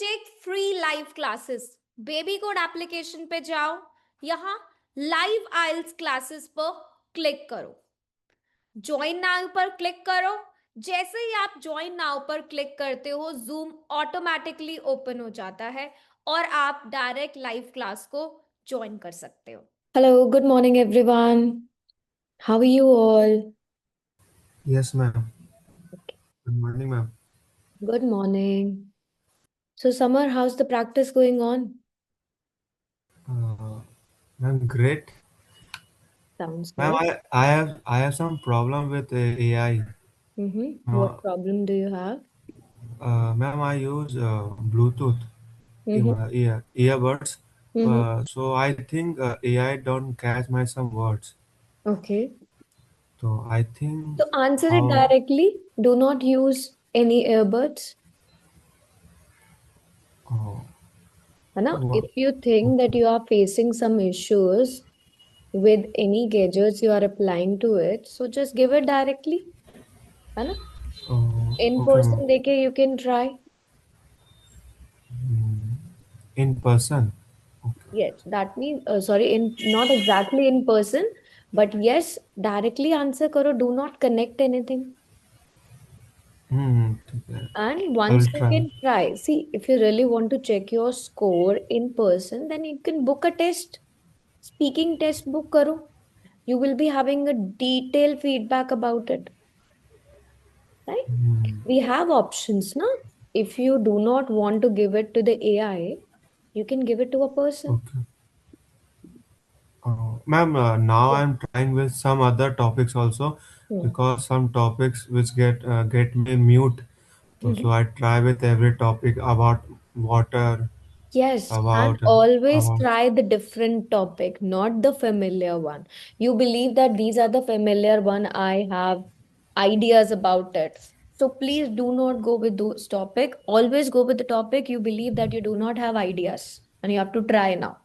Take free live classes, baby code application पे जाओ, यहाँ लाइव आइल्स क्लासेस पर क्लिक करो, ज्वाइन नाउ पर क्लिक करो। जैसे ही आप ज्वाइन नाउ पर क्लिक करते हो, जूम ऑटोमेटिकली ओपन हो जाता है और आप डायरेक्ट लाइव क्लास को ज्वाइन कर सकते हो। Hello, good morning everyone, how are you all? Yes, ma'am. Good morning, ma'am. Good morning. So, Summer, how's the practice going on? Uh, Ma'am, great. Sounds Ma'am, good. I have some problem with AI. Uh, What problem do you have? Ma'am, I use Bluetooth Mm-hmm. earbuds. Mm-hmm. So I think AI don't catch my some words. Okay. So I think So answer it how directly. Do not use any earbuds. oh, है ना? wha- If you think that okay. you are facing some issues with any gadgets you are applying to it, so just give it directly. है ना? In Okay, ma'am. person, देखे you can try. Mm, in person. Okay. Yes, that means sorry, in not exactly in person, but yes, directly answer करो. Do not connect anything. Okay. And I will once you try. can try, see, if you really want to check your score in person, then you can book a test. Speaking test book karo. You will be having a detailed feedback about it. Right? Hmm. We have options, na? If you do not want to give it to the AI, you can give it to a person. Okay. Ma'am, now Yeah. I'm trying with some other topics also Hmm. because some topics which get me mute. So I try with every topic about water, Yes, and about always about try the different topic, not the familiar one. You believe that these are the familiar one, I have ideas about it. So please do not go with those topic. Always go with the topic you believe that you do not have ideas and you have to try now.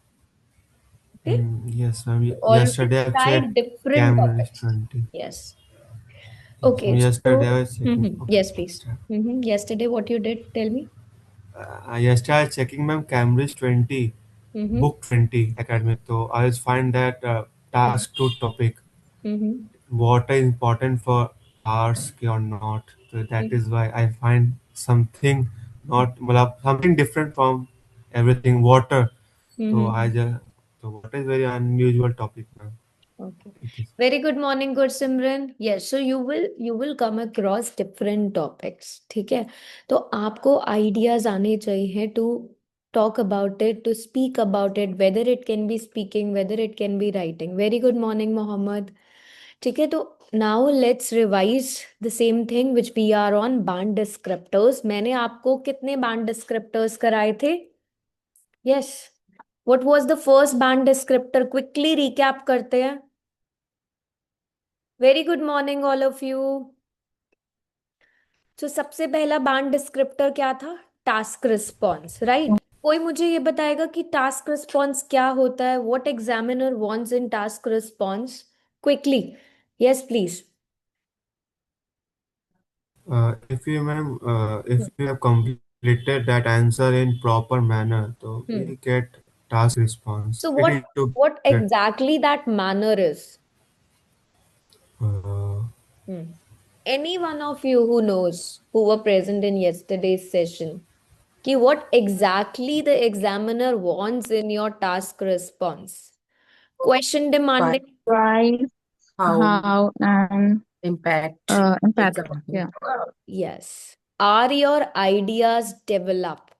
Okay? yes, ma'am. Always Yesterday I try checked different Cambridge topics. 20. Yes. Yes, Okay, ma'am, yesterday so I was checking. Okay, yes, please. start. Yesterday, what you did, tell me. Yesterday I was checking, ma'am, Cambridge 20, Mm-hmm. book 20 academic. So I was find that task two topic. Mm-hmm. What is important for ours or not. So that is why I find something not मतलब something different from everything water. So I Mm-hmm. just so water is very unusual topic now. Okay. It is. Very good morning, good Simran. Yes, so you will come across different topics. ठीक है? तो आपको ideas आने चाहिए to talk about it, to speak about it, whether it can be speaking, whether it can be writing. Very good morning, Mohammed. ठीक है? तो now let's revise the same thing which we are on band descriptors. मैंने आपको कितने band descriptors कराए थे? Yes. What was the first band descriptor? Quickly recap करते हैं. Very good morning all of you. तो सबसे पहला बैंड डिस्क्रिप्टर क्या था? Task response, right? कोई मुझे ये बताएगा कि टास्क रिस्पॉन्स क्या होता है? What examiner wants in task response? Quickly, yes please. If you have completed that answer in proper manner, so we get task response. So We what need to what get exactly that manner is? uh, Any one of you who knows, who were present in yesterday's session, कि what exactly the examiner wants in your task response? Question Why demanding. Why, how how, and impact impact. example. Yeah. Yes. Are your ideas developed?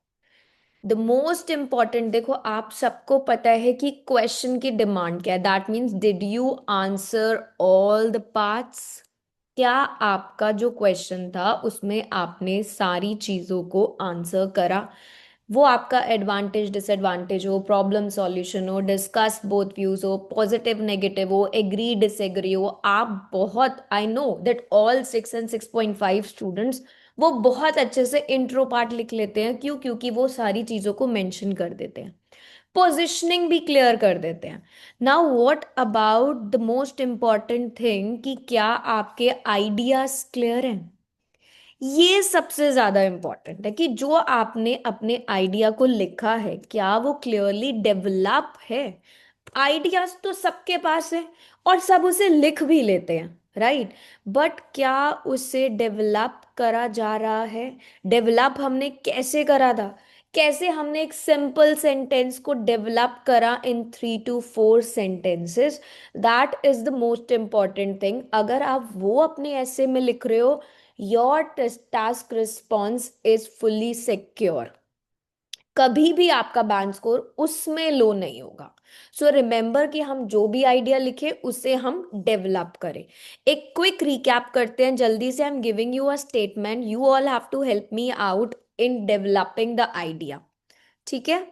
The most important, देखो आप सबको पता है कि question की demand क्या है. That means did you answer all the parts? क्या आपका जो क्वेश्चन था उसमें आपने सारी चीजों को आंसर करा? वो आपका एडवांटेज डिसएडवांटेज हो, प्रॉब्लम सॉल्यूशन हो, डिस्कस बोथ व्यूज हो, पॉजिटिव नेगेटिव हो, एग्री डिसएग्री हो, आप बहुत, I know that all 6 and 6.5 students वो बहुत अच्छे से इंट्रो पार्ट लिख लेते हैं. क्यों? क्योंकि वो सारी चीजों को मेंशन कर देते हैं, पोजिशनिंग भी क्लियर कर देते हैं. Now what about the most important thing कि क्या आपके आइडियाज क्लियर हैं? ये सबसे ज्यादा इंपॉर्टेंट है कि जो आपने अपने आइडिया को लिखा है क्या वो क्लियरली डेवलप है। आइडियाज तो सबके पास है और सब उसे लिख भी लेते हैं, राइट। बट क्या उसे डेवलप करा जा रहा है? डेवलप हमने कैसे करा था? कैसे हमने एक सिंपल सेंटेंस को डेवलप करा इन 3 to 4 sentences? That is the most important thing. अगर आप वो अपने ऐसे में लिख रहे हो, your task response is fully secure. कभी भी आपका बैंड स्कोर उसमें लो नहीं होगा। सो रिमेंबर कि हम जो भी आइडिया लिखे उसे हम डेवलप करें। एक क्विक रिकैप करते हैं जल्दी से। I am giving you a statement, you all have to help me out in developing the idea. ठीक है?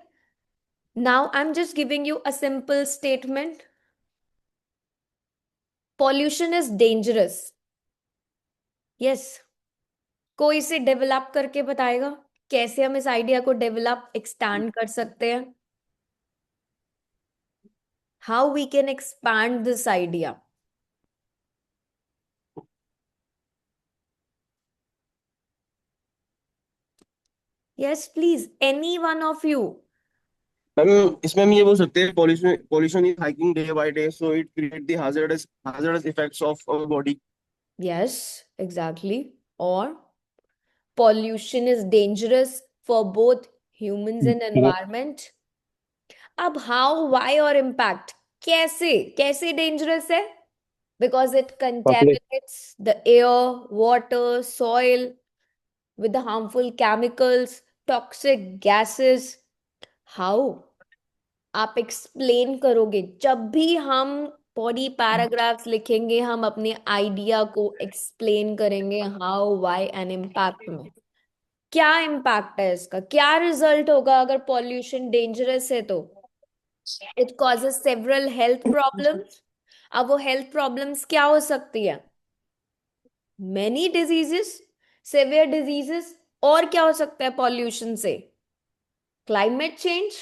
Now I am just giving you a simple statement. Pollution is dangerous. Yes. कोई इसे develop करके बताएगा कैसे हम इस idea को डेवलप एक्सटैंड कर सकते हैं? How we can expand this idea? Yes please, any one of you. Ma'am इसमें हम ये बोल सकते हैं pollution pollution is hiking day by day so it create the hazardous effects of our body. Yes, exactly. और pollution is dangerous for both humans and environment. अब how, Y और impact, कैसे कैसे डेंजरस है? Because it public contaminates the air, water, soil with the harmful chemicals, toxic gases. How आप explain करोगे? जब भी हम बॉडी पैराग्राफ्स लिखेंगे हम अपने आइडिया को एक्सप्लेन करेंगे हाउ, वाई एंड इम्पैक्ट में। क्या इम्पैक्ट है इसका, क्या रिजल्ट होगा अगर पॉल्यूशन डेंजरस है तो? It causes several health problems. अब वो हेल्थ प्रॉब्लम्स क्या हो सकती है? Many diseases, severe diseases. और क्या हो सकता है पॉल्यूशन से? Climate change.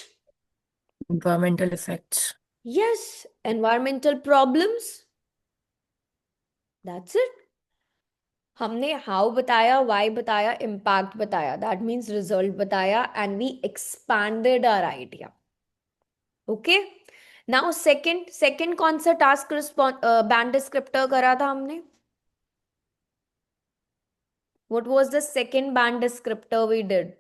environmental effects. Yes, environmental problems. That's it. हमने हाउ बताया, वाई बताया, इम्पैक्ट बताया, दैट मीन्स रिजल्ट बताया, and we expanded our idea. Okay. Now second second कौन सा टास्क बैंड डिस्क्रिप्टर करा था हमने? What was the second band descriptor we did?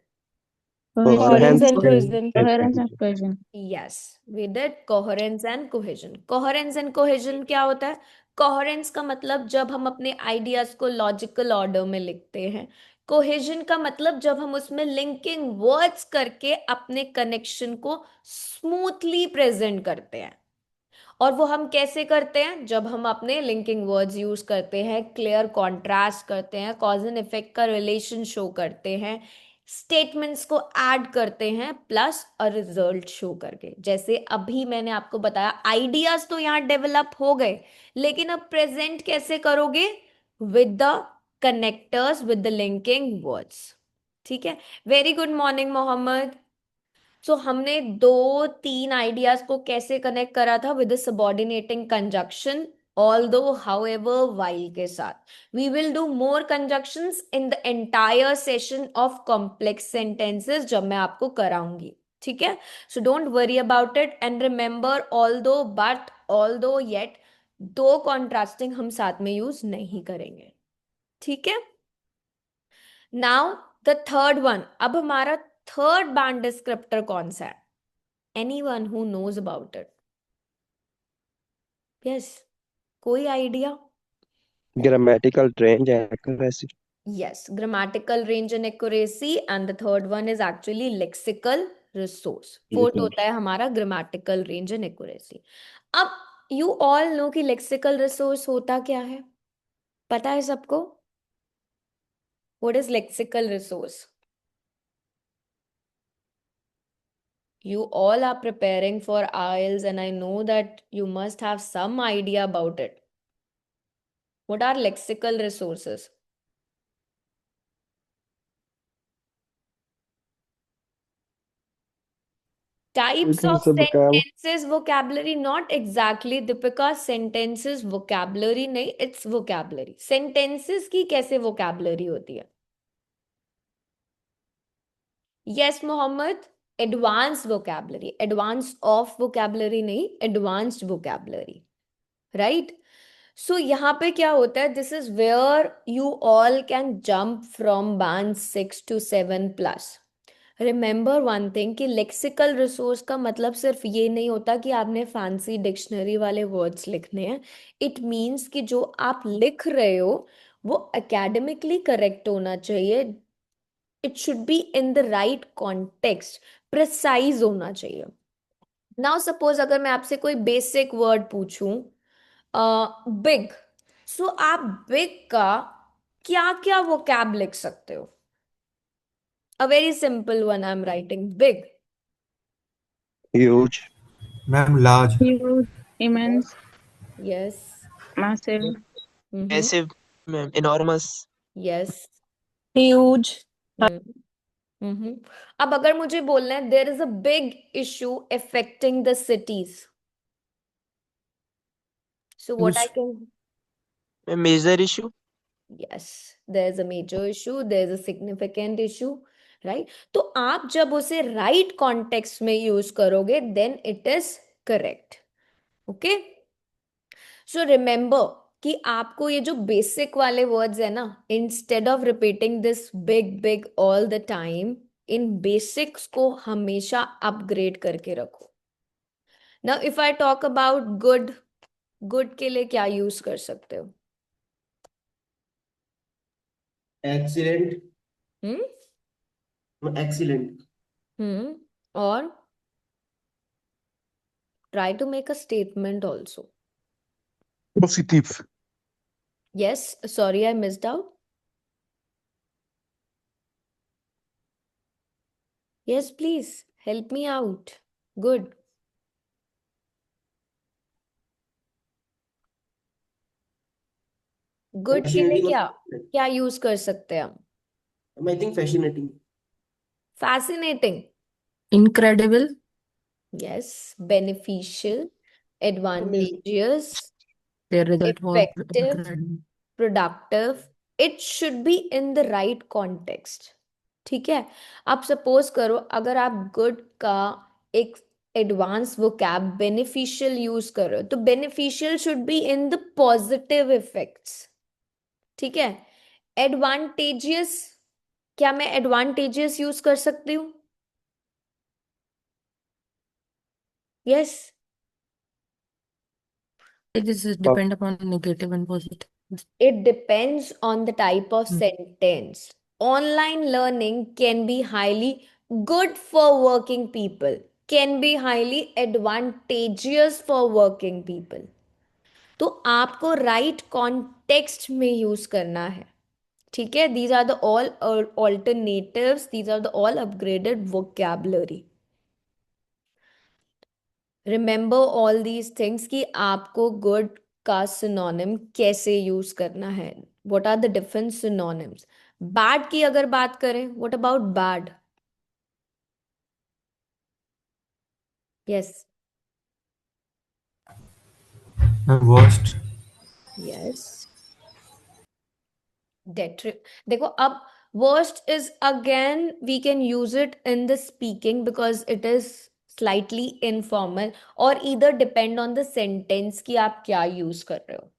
Coherence and coherence cohesion. and Coherence and cohesion. cohesion. Yes, we did coherence and cohesion. Coherence and cohesion क्या होता है? Coherence का मतलब जब हम अपने आइडियाज को लॉजिकल ऑर्डर में लिखते हैं। कोहेजन का मतलब जब हम उसमें लिंकिंग वर्ड्स करके अपने कनेक्शन को स्मूथली प्रेजेंट करते हैं। और वो हम कैसे करते हैं? जब हम अपने लिंकिंग वर्ड्स यूज करते हैं, क्लियर कॉन्ट्रास्ट करते हैं, कॉज एंड इफेक्ट का रिलेशन शो करते हैं, स्टेटमेंट्स को ऐड करते हैं, प्लस अ रिजल्ट शो करके। जैसे अभी मैंने आपको बताया आइडियाज तो यहाँ डेवलप हो गए, लेकिन अब प्रेजेंट कैसे करोगे? With the connectors, with the linking words. ठीक है? Very good morning Mohammed. So हमने 2-3 आइडियाज को कैसे कनेक्ट करा था? With subordinating conjunction, although, however, while के साथ। We will do more conjunctions in the entire session of complex sentences जब मैं आपको कराऊंगी। ठीक है? So don't worry about it and remember although, but, although, yet, दो कॉन्ट्रास्टिंग हम साथ में यूज नहीं करेंगे। ठीक है? Now the third one. अब हमारा थर्ड बैंड डिस्क्रिप्टर कौन सा है? Anyone who knows about it? Yes, कोई idea? Grammatical range and accuracy. Yes, grammatical range and accuracy, and the third one is actually lexical resource. Fourth होता है हमारा grammatical range and accuracy. अब you all know कि lexical resource होता क्या है? पता है सबको? What is lexical resource? You all are preparing for IELTS, and I know that you must have some idea about it. What are lexical resources? Types of sentences, vocabulary, not exactly, Deepika. Sentences, vocabulary नहीं, it's vocabulary. Sentences की कैसे vocabulary होती है? Yes Mohammad, advance vocabulary, advance of vocabulary नहीं, advanced vocabulary, right. So यहाँ पे क्या होता है, this is where you all can jump from band 6 to 7 plus. Remember one thing कि लेक्सिकल रिसोर्स का मतलब सिर्फ ये नहीं होता कि आपने फैंसी डिक्शनरी वाले वर्ड्स लिखने हैं। इट मीन्स कि जो आप लिख रहे हो वो एकेडमिकली करेक्ट होना चाहिए, it should be in the right context, precise होना चाहिए। नाउ सपोज अगर मैं आपसे कोई बेसिक वर्ड पूछूं, बिग, सो आप बिग का क्या क्या वो कैब लिख सकते हो? A very simple one I am writing big. Huge. Ma'am large. Huge, immense, yes. massive, hmm. Massive, ma'am, enormous. Yes. Huge. Hmm. अब अगर मुझे बोलना है there is a big issue affecting the cities, so what I Huge. Can, A major issue. Yes, there is a major issue, there is a significant issue, right. तो आप जब उसे right context में यूज करोगे then it is correct. Okay, so remember कि आपको ये जो बेसिक वाले वर्ड्स है ना, instead of repeating this big big all the time, इन बेसिक्स को हमेशा अपग्रेड करके रखो। Now if I talk about good, good के लिए क्या यूज कर सकते हो? Excellent. हम्म। Excellent. और try to make a statement also. Positive. Yes, sorry I missed out. Yes please help me out. Good. Good के लिए Fascinating. क्या क्या यूज कर सकते हैं हम? I think fascinating. Fascinating, Incredible. yes. Beneficial, Amazing. advantageous, Their result was effective, incredible. productive. It should be in the right context. ठीक है। आप सपोज करो अगर आप गुड का एक एडवांस वोकैब बेनिफिशियल यूज करो तो beneficial should be in the positive effects. ठीक है। एडवांटेजियस, क्या मैं एडवांटेजियस यूज कर सकती हूँ? Yes. This is depend upon negative and positive. It depends on the type of Hmm. sentence. Online learning can be highly good for working people, can be highly advantageous for working people. तो आपको right context में use करना है। ठीक है, these are the all alternatives, these are the all upgraded vocabulary. Remember all these things कि आपको good का सिनोनिम कैसे यूज करना है, what are the different synonyms. Bad की अगर बात करें, what about bad? Yes. Ma'am worst. Yes. देखो अब worst is again we can use it in the speaking because it is slightly informal और इधर डिपेंड ऑन द सेंटेंस कि आप क्या यूज कर रहे हो।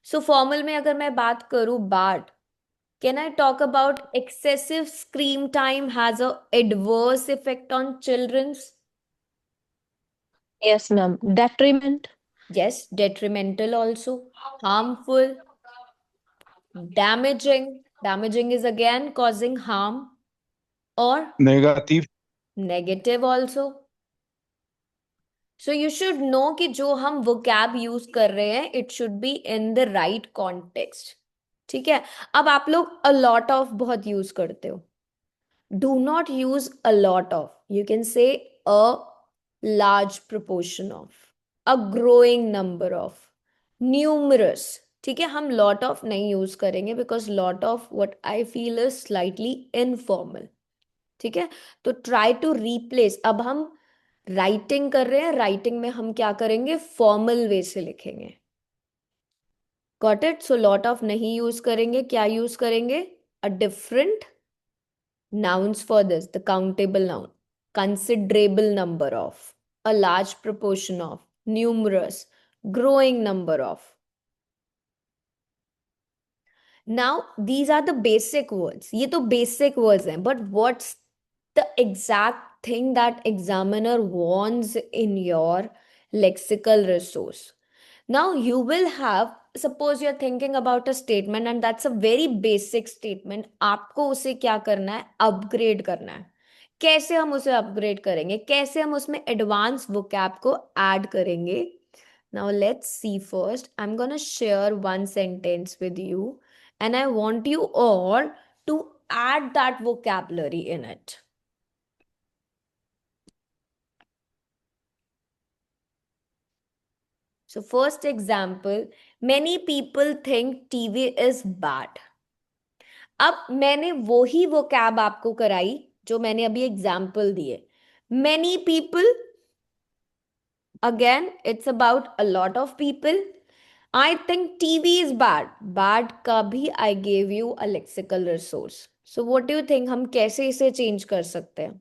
सो फॉर्मल में अगर मैं बात करूं bad, can I talk about excessive screen time has a adverse effect on children's? yes, ma'am. Detriment, Yes, detrimental also, harmful, damaging. Damaging is again causing harm, or Negative. negative also. So you should know कि जो हम vocab use कर रहे हैं it should be in the right context. ठीक है। अब आप लोग a lot of बहुत use करते हो, do not use a lot of, you can say a large proportion of, a growing number of, numerous। ठीक है, हम lot of नहीं use करेंगे because lot of what I feel is slightly informal। ठीक है, तो try to replace, अब हम राइटिंग कर रहे हैं, राइटिंग में हम क्या करेंगे, फॉर्मल वे से लिखेंगे। Got it. So lot of नहीं यूज करेंगे, क्या यूज करेंगे, a different Nouns for this, the countable noun, considerable number of, a large proportion of, numerous, growing number of. Now, these are the basic words. ये तो basic words हैं, but what's the exact thing that examiner wants in your lexical resource? Now, you will have, suppose you're thinking about a statement and that's a very basic statement. आपको उसे क्या करना है? Upgrade करना है. कैसे हम उसे upgrade करेंगे? कैसे हम उसमें advanced vocab को add करेंगे? Now, let's see first. I'm gonna share one sentence with you. And I want you all to add that vocabulary in it. So first example, many people think TV is bad. अब मैंने वो ही vocab आपको कराई जो मैंने अभी example दिए. Many people, again, it's about a lot of people. I think TV is bad. Bad का भी I gave you a lexical resource. So what do you think? हम कैसे इसे change कर सकते हैं?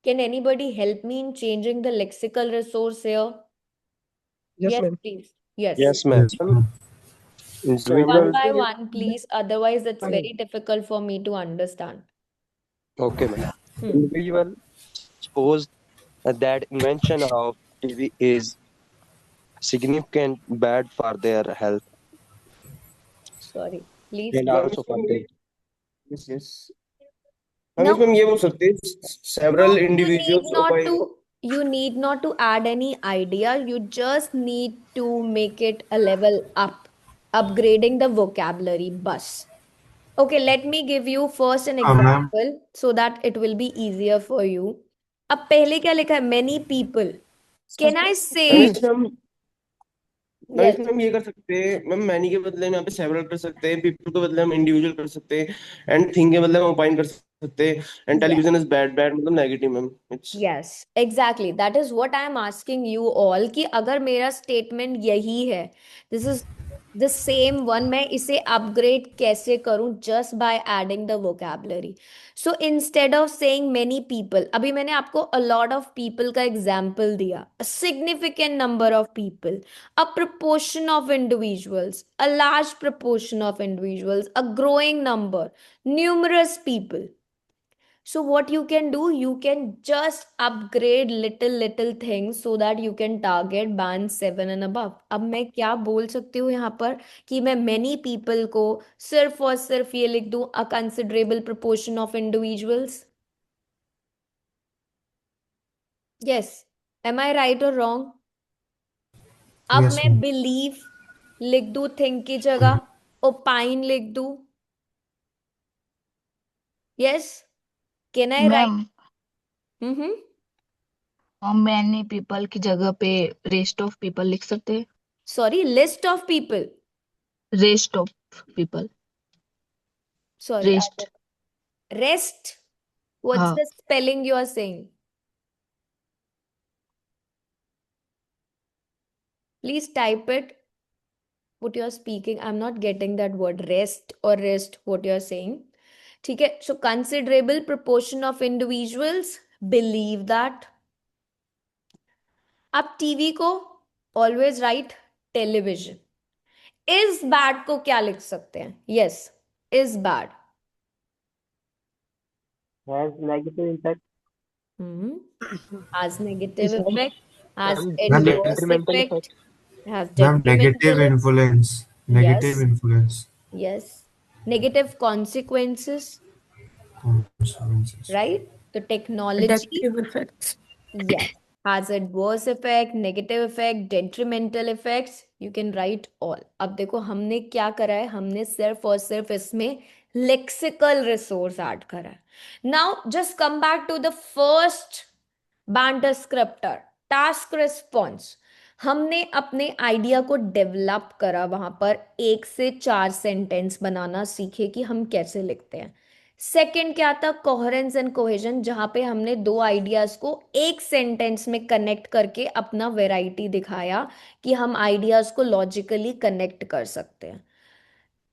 Can anybody help me in changing the lexical resource here? Yes, Yes, ma'am. please. Yes. Yes, ma'am. Yes, ma'am. One Individual. by one, please. Otherwise, it's very difficult for me to understand. Okay, ma'am. Individual. Suppose that invention of TV is significant bad for their health Sorry. Please. and also for them. Yes, yes. हम Now, इसमें ये बोल सकते हैं several individuals or by you need not to add any idea. You just need to make it a level up, upgrading the vocabulary bus. Okay, let me give you first an ma'am. example so that it will be easier for you. अब पहले क्या लिखा है? Many people. Can I say? Ma'am इसमें हम ये कर सकते हैं मैम मैनी के बदले हम यहाँ पे सेवरल कर सकते हैं पीपल के बदले हम इंडिविजुअल कर सकते हैं एंड थिंग के बदले हम ओपाइन कर सकते हैं and television is bad bad मतलब negative ma'am it's Yes, exactly. That is what I am asking you all कि अगर मेरा statement यही है, this is the same one, मैं इसे upgrade कैसे करूं just by adding the vocabulary. So instead of saying many people, अभी मैंने आपको a lot of people का example दिया, a significant number of people, a proportion of individuals, a large proportion of individuals, a growing number, numerous people. So what you can do, you can just upgrade little things so that you can target band 7 and above. अब मैं क्या बोल सकती हूँ यहाँ पर कि मैं many people को सिर्फ और सिर्फ ये लिख दूँ a considerable proportion of individuals. Yes. Am I right or wrong? अब Yes, मैं ma'am. believe लिख दूँ think की जगह opine लिख दूँ. Yes. Can I write? Ma'am हम मैनी पीपल की जगह पे रेस्ट ऑफ पीपल लिख सकते हैं. Sorry, list of people. Rest of people. Sorry. Rest. Rest. What's हाँ. the spelling you are saying? Please type it. What you are speaking. I'm not getting that word. Rest or rest. What you are saying. ठीक है. So considerable proportion of individuals believe that. अब TV को always write television. Is bad को क्या लिख सकते हैं? Yes. Is bad. Has negative impact. Has negative effect. Has Ma'am, adverse detrimental effect. effect. Has Ma'am, negative detrimental effect. influence. Negative Yes. influence. Yes. Negative consequences, Consequences. right? The technology, Addictive effects. yes, has adverse effect, negative effect, detrimental effects. You can write all. अब देखो हमने क्या करा है? हमने सिर्फ और सिर्फ इसमें lexical resource add करा है. Now just come back to the first band descriptor, task response. हमने अपने आइडिया को डेवलप करा, वहां पर 1 से 4 सेंटेंस बनाना सीखे कि हम कैसे लिखते हैं. सेकंड क्या था? कोहेरेंस एंड कोहेजन, जहां पे हमने 2 आइडियाज को एक सेंटेंस में कनेक्ट करके अपना वैरायटी दिखाया कि हम आइडियाज को लॉजिकली कनेक्ट कर सकते हैं.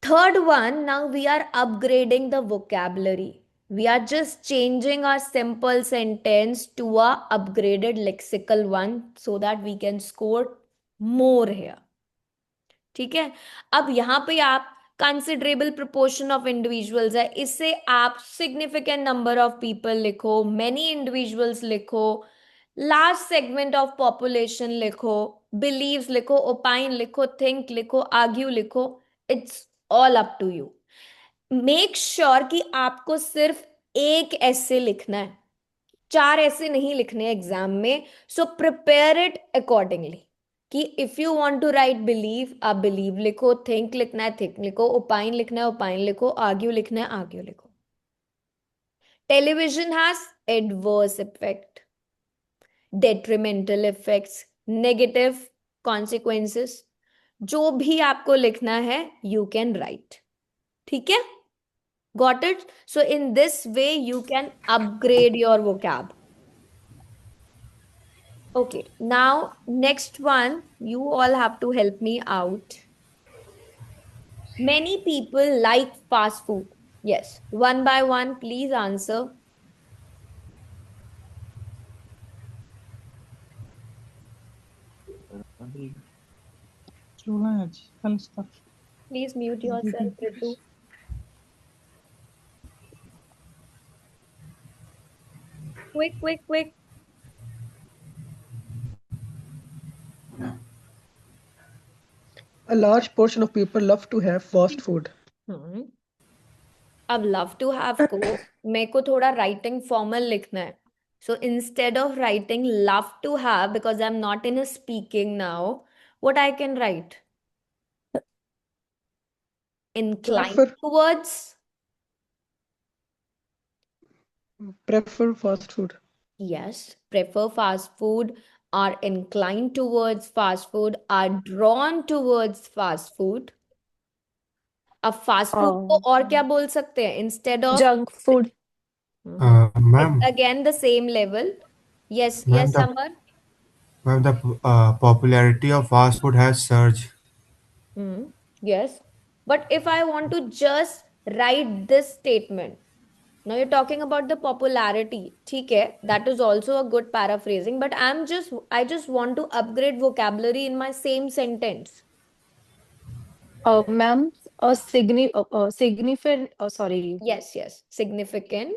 Third one, now we are upgrading the vocabulary. We are just changing our simple sentence to a upgraded lexical one so that we can score more here. ठीक है, अब यहाँ पे आप कंसिडरेबल प्रोपोर्शन ऑफ इंडिविजुअल्स है, इससे आप significant number of people लिखो, मेनी इंडिविजुअल्स लिखो, लार्ज सेगमेंट ऑफ पॉपुलेशन लिखो, बिलीव्स लिखो, ओपाइन लिखो, थिंक लिखो, आर्ग्यू लिखो, it's all up to you. Make sure कि आपको सिर्फ एक ऐसे लिखना है, 4 ऐसे नहीं लिखने एग्जाम में। सो प्रिपेयर इट अकॉर्डिंगली कि if you want to write believe, आप बिलीव लिखो, थिंक लिखना है थिंक लिखो, ओपाइन लिखना है ओपाइन लिखो, आर्ग्यू लिखना है आर्ग्यू लिखो। Television has adverse effect, detrimental effects, negative consequences, जो भी आपको लिखना है यू कैन राइट। ठीक है, got it? So in this way you can upgrade your vocab. Okay, now next one, you all have to help me out. Many people like fast food. Yes, one by one, please answer. Please mute yourself, Ritu. Quick, quick, quick. A large portion of people love to have fast food. अब love to have को मेरे को थोड़ा writing formal लिखना है. So instead of writing love to have, because I'm not in a speaking now, what I can write? Inclined towards. Prefer fast food. Yes, prefer fast food, are inclined towards fast food, are drawn towards fast food. अब fast food को और क्या बोल सकते हैं instead of junk food? Ma'am, again the same level. Yes ma'am, yes the summer. ma'am, the popularity of fast food has surged. Yes, but if I want to just write this statement, now you're talking about the popularity, ठीक है, that is also a good paraphrasing, but I just want to upgrade vocabulary in my same sentence. Ma'am, significant, sorry, Yes, significant.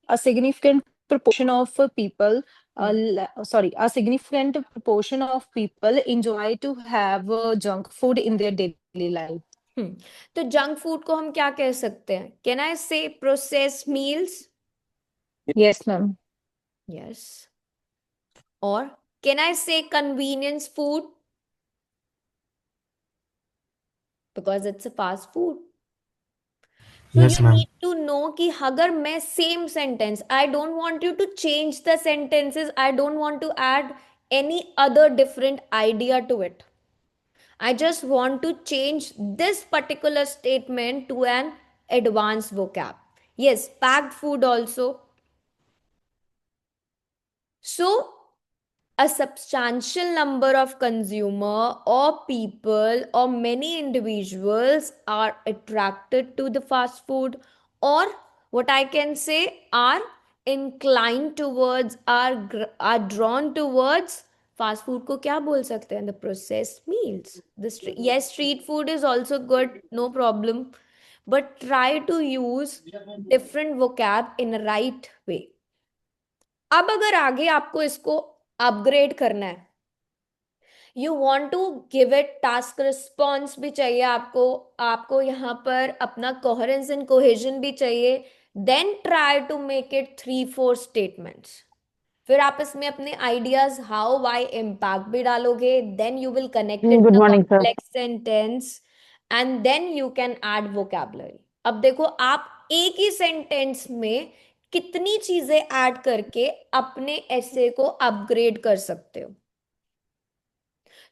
a significant proportion of people, a significant proportion of people enjoy to have junk food in their daily life. तो junk food को हम क्या कह सकते हैं? Can I से process meals? Yes, ma'am. Yes. Or can I say convenience food? Because it's a fast food. So Yes, you ma'am. need to know कि अगर मैं same sentence, I don't want you to change the sentences, I don't want to add any other different idea to it. I just want to change this particular statement to an advanced vocab. Yes, packed food also. So a substantial number of consumer or people or many individuals are attracted to the fast food, or what I can say are inclined towards, are drawn towards fast food को क्या बोल सकते हैं? The processed meals. Yes, street food is also good, no problem, but try to use different vocab in a right way. अब अगर आगे आपको इसको अपग्रेड करना है, you want to give it task response भी चाहिए आपको यहाँ पर अपना कोहेरेंस एंड कोहेजन भी चाहिए, then try to make it 3-4 statements. फिर आप इसमें अपने आइडियाज हाउ वाई इम्पैक्ट भी डालोगे, then you will connect it Good to morning, sir. Complex sentence and then you can add vocabulary. अब देखो आप एक ही सेंटेंस में कितनी चीजें ऐड करके अपने ऐसे को अपग्रेड कर सकते हो.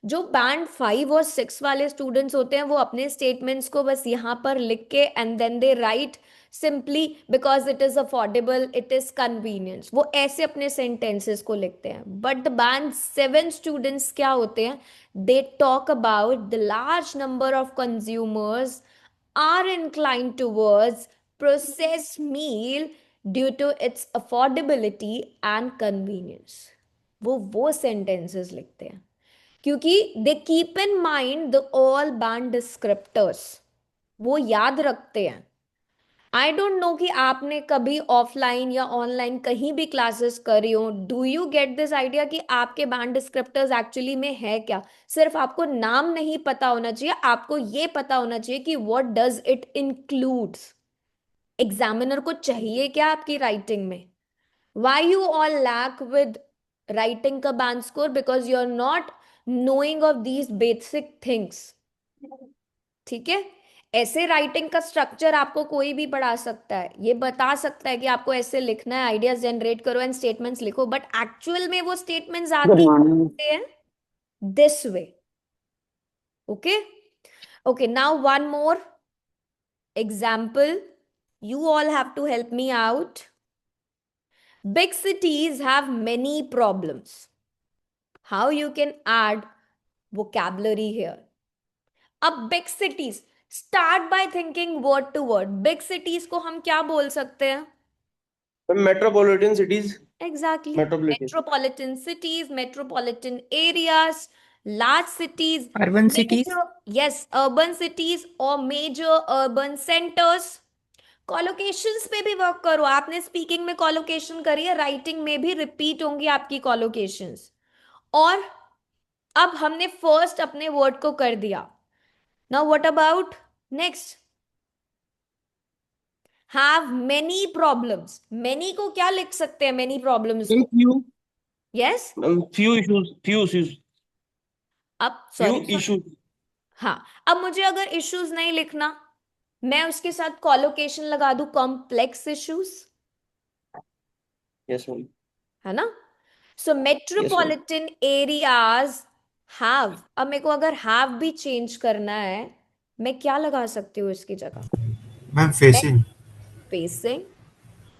जो बैंड 5 और 6 वाले स्टूडेंट्स होते हैं वो अपने स्टेटमेंट्स को बस यहाँ पर लिख के and then they write simply because it is affordable, it is convenience, वो ऐसे अपने सेंटेंसेस को लिखते हैं. बट द बैंड 7 स्टूडेंट्स क्या होते हैं? They talk about the large number of consumers are inclined towards processed meal due to its affordability and convenience. वो sentences लिखते हैं क्योंकि they keep in mind the all banned descriptors, वो याद रखते हैं. आई डोंट नो कि आपने कभी ऑफलाइन या ऑनलाइन कहीं भी क्लासेस करी हो. Do you get this idea कि आपके बैंड डिस्क्रिप्टर्स एक्चुअली में है क्या? सिर्फ आपको नाम नहीं पता होना चाहिए, आपको ये पता होना चाहिए कि what does it includes. Examiner को चाहिए क्या आपकी राइटिंग में? Why you all lack with writing का band score? Because you are not knowing of these basic things. ठीक है, ऐसे राइटिंग का स्ट्रक्चर आपको कोई भी पढ़ा सकता है, ये बता सकता है कि आपको ऐसे लिखना है, आइडियाज जनरेट करो एंड स्टेटमेंट्स लिखो, बट एक्चुअल में वो स्टेटमेंट्स आती हैं this way. Okay okay, now one more example, you all have to help me out. Big cities have many problems. How you can add vocabulary here? अब big cities, start by thinking word to word. Big cities को हम क्या बोल सकते हैं? Metropolitan cities. Exactly. Metropolitan. Metropolitan cities, metropolitan areas, large cities, Urban cities. major, yes, urban cities or major urban centers. कॉलोकेशंस पे भी work करो. आपने स्पीकिंग में कॉलोकेशन करी है, राइटिंग में भी रिपीट होंगी आपकी कॉलोकेशंस. और अब हमने फर्स्ट अपने वर्ड को कर दिया. Now what about next? Have many problems. Many को क्या लिख सकते हैं? मेनी प्रॉब्लम्स को Few. यस. Few issues. अब Few सॉरी, issues. हाँ, अब मुझे अगर इश्यूज नहीं लिखना, मैं उसके साथ कॉलोकेशन लगा दूं कॉम्प्लेक्स इश्यूज, Yes, ma'am. है ना? सो मेट्रोपॉलिटन एरियाज हैव. अब मेरे को अगर हैव भी चेंज करना है, मैं क्या लगा सकती हूँ इसकी जगह? Ma'am facing. Facing,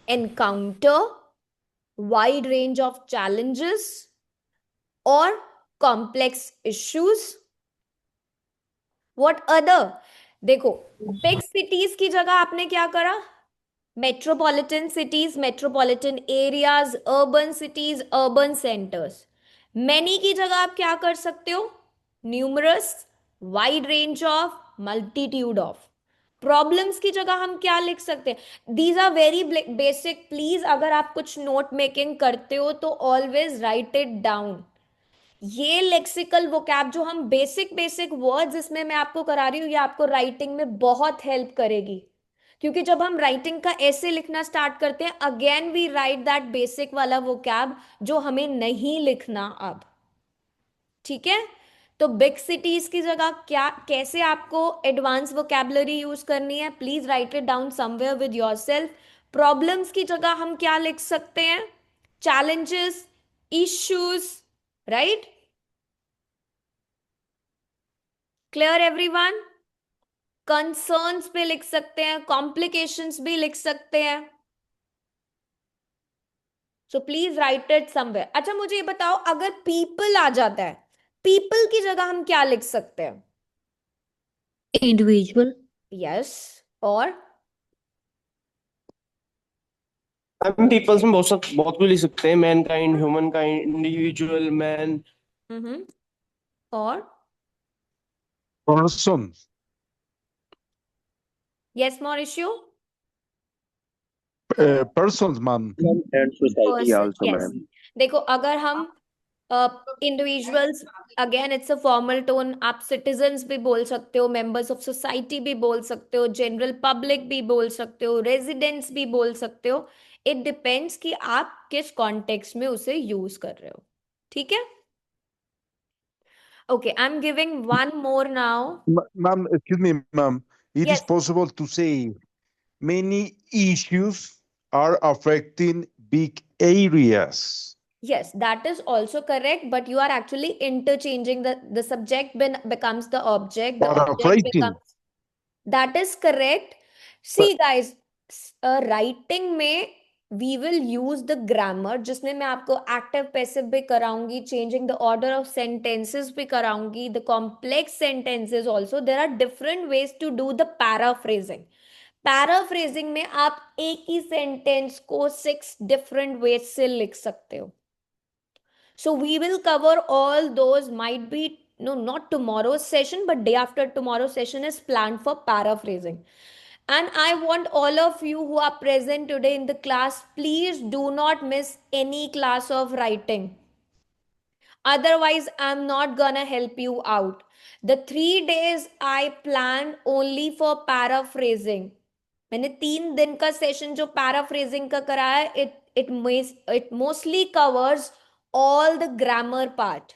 encounter, wide range of challenges और कॉम्प्लेक्स इश्यूज. What other? देखो, बिग सिटीज की जगह आपने क्या करा? Metropolitan cities, metropolitan areas, urban cities, urban centres. Many की जगह आप क्या कर सकते हो? Numerous, wide range of, multitude of. Problems की जगह हम क्या लिख सकते हैं? These are very basic. Please अगर आप कुछ नोट मेकिंग करते हो तो ऑलवेज राइट इट डाउन. ये लेक्सिकल वोकैब जो हम बेसिक बेसिक वर्ड्स इसमें मैं आपको करा रही हूँ, ये आपको राइटिंग में बहुत हेल्प करेगी. क्योंकि जब हम राइटिंग का ऐसे लिखना स्टार्ट करते हैं, again we write that basic वाला वोकैब जो हमें नहीं लिखना अब. ठीक है, तो बिग सिटीज की जगह क्या, कैसे आपको एडवांस वोकैबुलरी यूज करनी है? Please right it down somewhere with yourself. Problems की जगह हम क्या लिख सकते हैं? Challenges, issues, right? Clear everyone? Concerns पे लिख सकते हैं, कॉम्प्लिकेशंस भी लिख सकते हैं. So please right it somewhere. अच्छा, मुझे ये बताओ, अगर पीपल आ जाता है, पीपल की जगह हम क्या लिख सकते हैं? इंडिविजुअल. यस. और हम पीपल्स में बहुत कुछ लिख सकते हैं. Mankind, human kind, individual, man. और Person. Yes, more issue. Persons, ma'am. And society Person, also, yes. ma'am. देखो, अगर हम individuals, again it's a formal tone. आप सिटीजन्स भी बोल सकते हो, मेंबर्स ऑफ सोसाइटी भी बोल सकते हो, जनरल पब्लिक भी बोल सकते हो, रेजिडेंट्स भी बोल सकते हो. इट डिपेंड्स कि आप किस कॉन्टेक्स्ट में उसे यूज कर रहे हो. ठीक है? Okay, I am giving one more now. Ma'am, excuse me, ma'am. It is Yes. possible to say many issues are affecting big areas. Yes, that is also correct, but you are actually interchanging the subject becomes the object, the object Paraphrasing. becomes. That is correct. See, guys, writing में we will use the grammar, जिसमें मैं आपको active passive भी कराऊंगी, changing the order of sentences भी कराऊंगी, the complex sentences also. There are different ways to do the paraphrasing. Paraphrasing में आप एक ही सेंटेंस को 6 डिफरेंट वेज से लिख सकते हो। So we will cover all those, might be, no, not tomorrow's session, but day after tomorrow's session is planned for paraphrasing. And I want all of you who are present today in the class, please do not miss any class of writing. Otherwise, I'm not gonna help you out. The 3 days I planned only for paraphrasing. मैंने 3 दिन का session जो paraphrasing का कराया है, it mostly covers all the grammar part,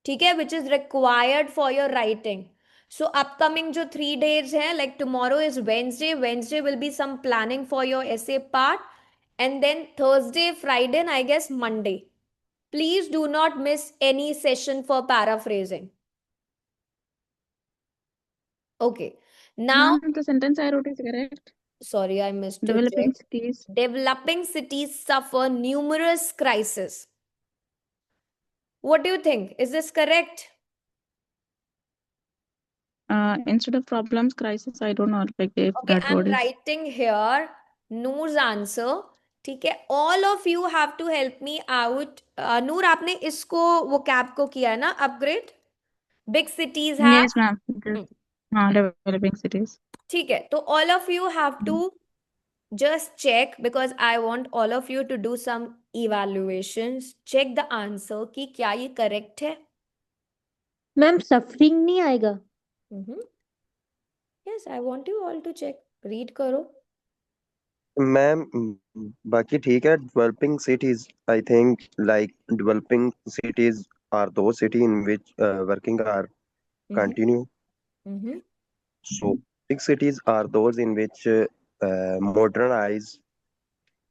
ठीक है, which is required for your writing. So upcoming जो 3 days है, like tomorrow is Wednesday will be some planning for your essay part, and then Thursday, Friday, and I guess Monday. Please do not miss any session for paraphrasing. Okay. Now, Ma'am, the sentence I wrote is correct. sorry, I missed to Developing check. cities. Developing cities suffer numerous crises. What do you think? Is this correct? Instead of problems, crisis. I don't know like if Okay, that I'm word is. writing here Noor's answer. ठीक है, all of you have to help me out. नूर, आपने इसको वो cab को किया है ना upgrade? Big cities have. Yes, ma'am. Developing cities. ठीक है, तो all of you have to just check, because I want all of you to do some evaluations. Check the answer कि क्या ये correct है? मैम सफरिंग नहीं आएगा? Yes, I want you all to check. Read करो. Ma'am बाकी ठीक है. Developing cities, I think like developing cities are those city in which working are continue. So big cities are those in which modernize,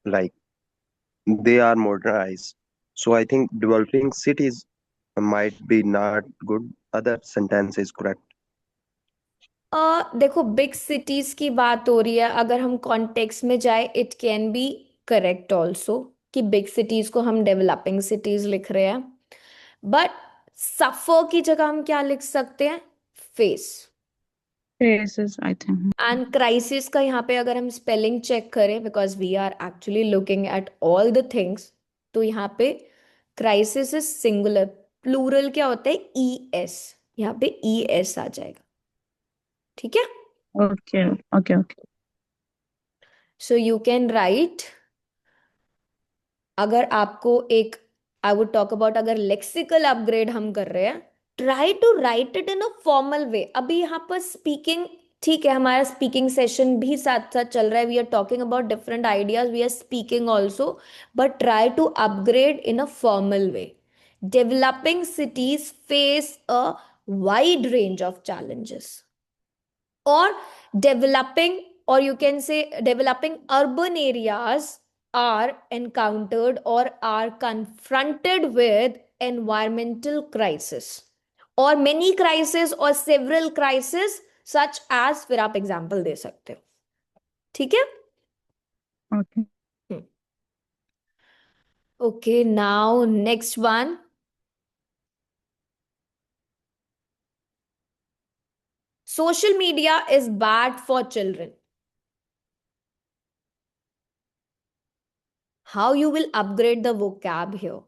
like they are modernized. So I think developing cities might be not good. Other sentence is correct. देखो, big cities की बात हो रही है, अगर हम context में जाए it can be correct also कि बिग सिटीज को हम डेवलपिंग सिटीज लिख रहे हैं, बट सफर की जगह हम क्या लिख सकते हैं? Face. Faces, I think. And crisis का यहाँ पे अगर हम स्पेलिंग चेक करें, because we are actually looking at all the things, तो यहाँ पे क्राइसिस इज सिंगुलर, प्लूरल क्या होता है? ई एस, यहाँ पे ई एस आ जाएगा, ठीक है? Okay, okay. So you can write, अगर आपको एक, आई वुड टॉक अबाउट, अगर लेक्सिकल अपग्रेड हम कर रहे हैं, try to write it in a formal way. अभी यहाँ पर स्पीकिंग, ठीक है, हमारा स्पीकिंग सेशन भी साथ साथ चल रहा है, we are talking about different ideas, we are speaking also, but try to upgrade in a formal way. Developing cities face a wide range of challenges, or developing, or you can say developing urban areas are encountered or are confronted with environmental crisis, or many crises, or several crises, such as, फिर आप example दे सकते हो, ठीक है? Okay. Okay, now next one. Social media is bad for children. How you will upgrade the vocab here?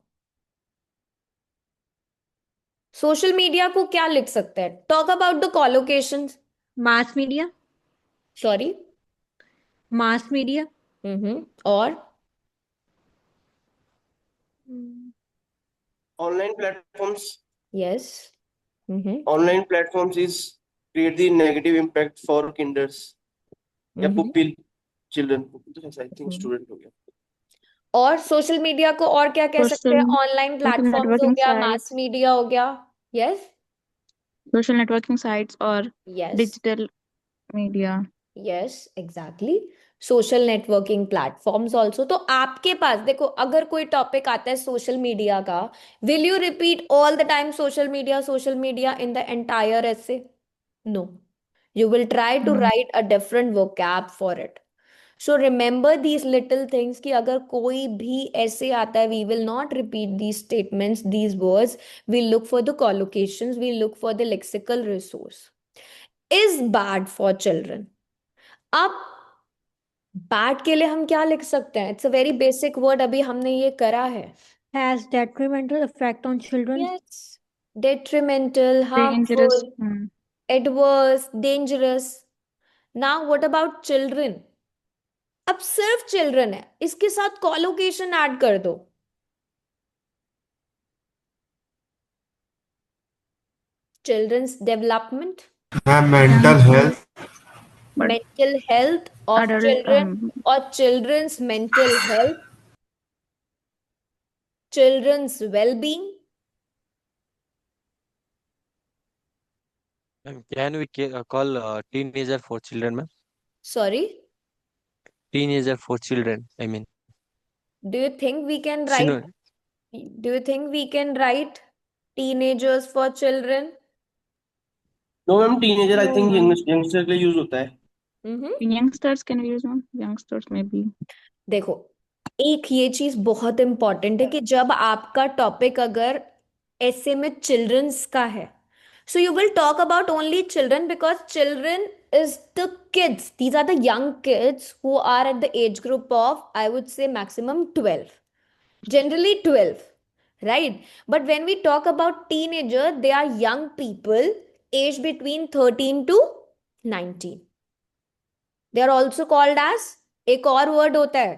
Social media को क्या लिख सकते हैं? Talk about the collocations. Mass media. Sorry, mass media. और Online platforms. Yes. Online platforms is create the negative impact for kinders. या pupil children. I think student हो गया. और सोशल मीडिया को और क्या कह सकते हैं? ऑनलाइन प्लेटफॉर्म्स हो networking गया, sites. मास मीडिया हो गया। Yes, Social networking sites or yes, digital media. Yes, exactly, social networking platforms also. तो आपके पास देखो, अगर कोई टॉपिक आता है सोशल मीडिया का, will you repeat all the time social media in the entire essay? No. You will try to No. write a different vocab for it. So remember these little things कि अगर कोई भी ऐसे आता है, we will not repeat these statements, these words, we look for the collocations, we look for the lexical resource. Is bad for children. अब bad के लिए हम क्या लिख सकते हैं? It's a very basic word, अभी हमने ये करा है. Has detrimental effect on children. Yes. Detrimental, Dangerous. harmful, adverse, dangerous. Now what about children? अब सिर्फ चिल्ड्रन है, इसके साथ कॉलोकेशन ऐड कर दो. Children's development, ma'am mental health. But mental health of adult, children, or children's mental health, children's well-being. Ma'am, can we call teenager for children, ma'am? Sorry, Teenager for children, I mean. do you think we can write, Synonym. do you think we can write teenagers for children? No ma'am, teenager I No, think ma'am. Youngster के लिए use होता है. youngsters can we use, ma'am? Youngsters maybe. देखो, एक ये चीज बहुत important है कि जब आपका टॉपिक अगर ऐसे में चिल्ड्रंस का है, so you will talk about only children, because children is the kids, these are the young kids who are at the age group of, I would say, maximum 12, generally 12, right? But when we talk about teenager, they are young people aged between 13 to 19. They are also called as, एक और word होता है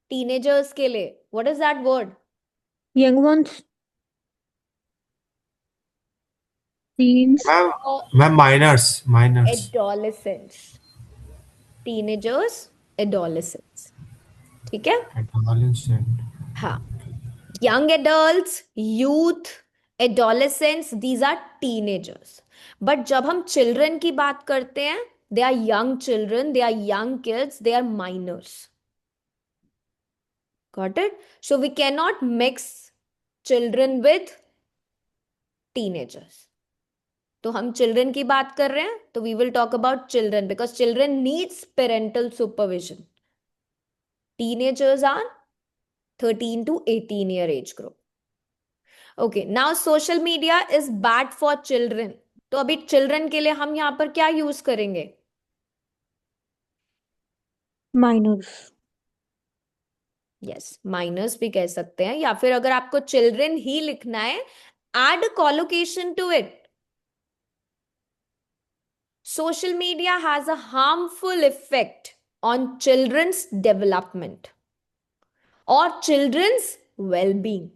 teenagers के लिए. What is that word? Young ones. Teens. Ma'am minors. Adolescents. Teenagers, adolescents. ठीक है. Adolescent. हाँ, young adults, youth, adolescents, these are teenagers. But जब हम children की बात करते हैं, they are young children, they are young kids, they are minors. Got it? So we cannot mix children with teenagers. तो हम चिल्ड्रन की बात कर रहे हैं, तो we will talk about children, because children needs parental supervision. Teenagers are 13 to 18 year age group. Okay, now social media is bad for children. तो अभी चिल्ड्रन के लिए हम यहाँ पर क्या यूज करेंगे? Minors. यस, माइनर्स भी कह सकते हैं, या फिर अगर आपको चिल्ड्रन ही लिखना है, add collocation to it. Social media has a harmful effect on children's development or children's well-being.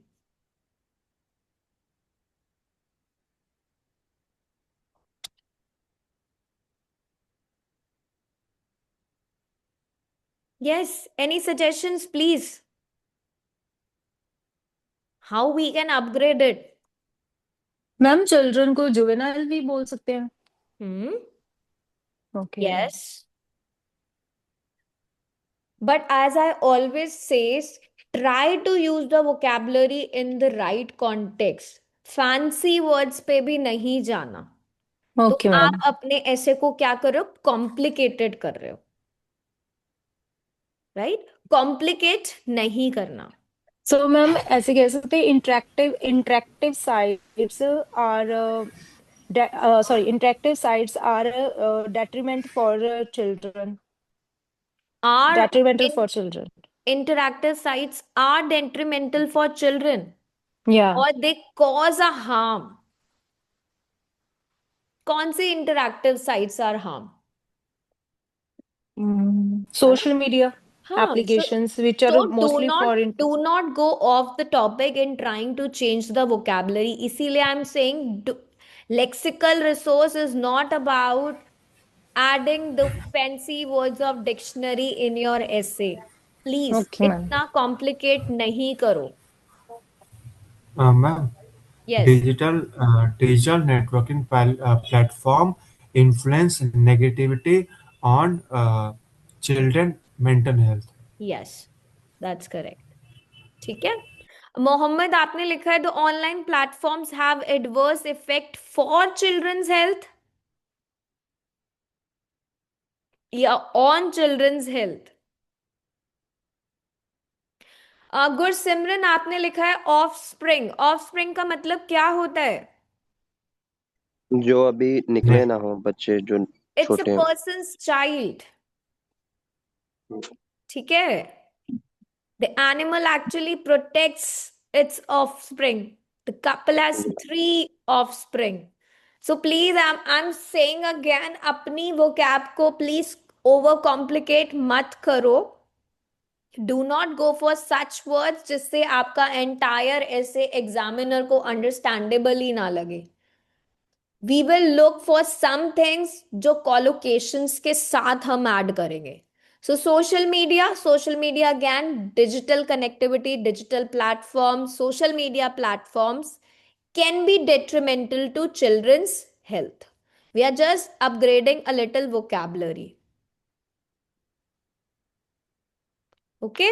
Yes, any suggestions, please? How we can upgrade it? Ma'am children को जुवेनाइल भी बोल सकते हैं. Okay. Yes. But as I always say, try to use the vocabulary in the right context. Fancy words पे भी नहीं जाना. Okay तो मैम. आप अपने ऐसे को क्या कर रहे हो? कॉम्प्लिकेटेड कर रहे हो, राइट? कॉम्प्लिकेट नहीं करना. सो मैम ऐसे कह सकते हैं interactive sites are interactive sites are detriment for children. Are Detrimental for children. interactive sites are detrimental for children, Yeah. or they cause a harm. कौन से interactive sites are harm? Social media हाँ, applications which are so mostly for do not go off the topic in trying to change the vocabulary. इसीलिए I'm saying lexical resource is not about adding the fancy words of dictionary in your essay. Please, Okay, ma'am. इतना complicate नहीं करो. Ma'am Yes. digital networking platform influence negativity on children mental health. Yes, that's correct. ठीक है. मोहम्मद, आपने लिखा है the online platforms have adverse effect for children's health या on children's health. Gursimran आपने लिखा है ऑफ स्प्रिंग। ऑफ स्प्रिंग का मतलब क्या होता है? जो अभी निकले ना हो, बच्चे जो इट्स अ छोटे हैं। Persons child. ठीक है। The animal actually protects its offspring. The couple has 3 offspring. So please, I'm saying again, अपनी vocab को please over complicate मत करो. Do not go for such words जिससे आपका entire ऐसे examiner को understandable ही ना लगे. We will look for some things जो collocations के साथ हम add करेंगे. So social media again, digital connectivity, digital platforms, social media platforms can be detrimental to children's health. We are just upgrading a little vocabulary. Okay?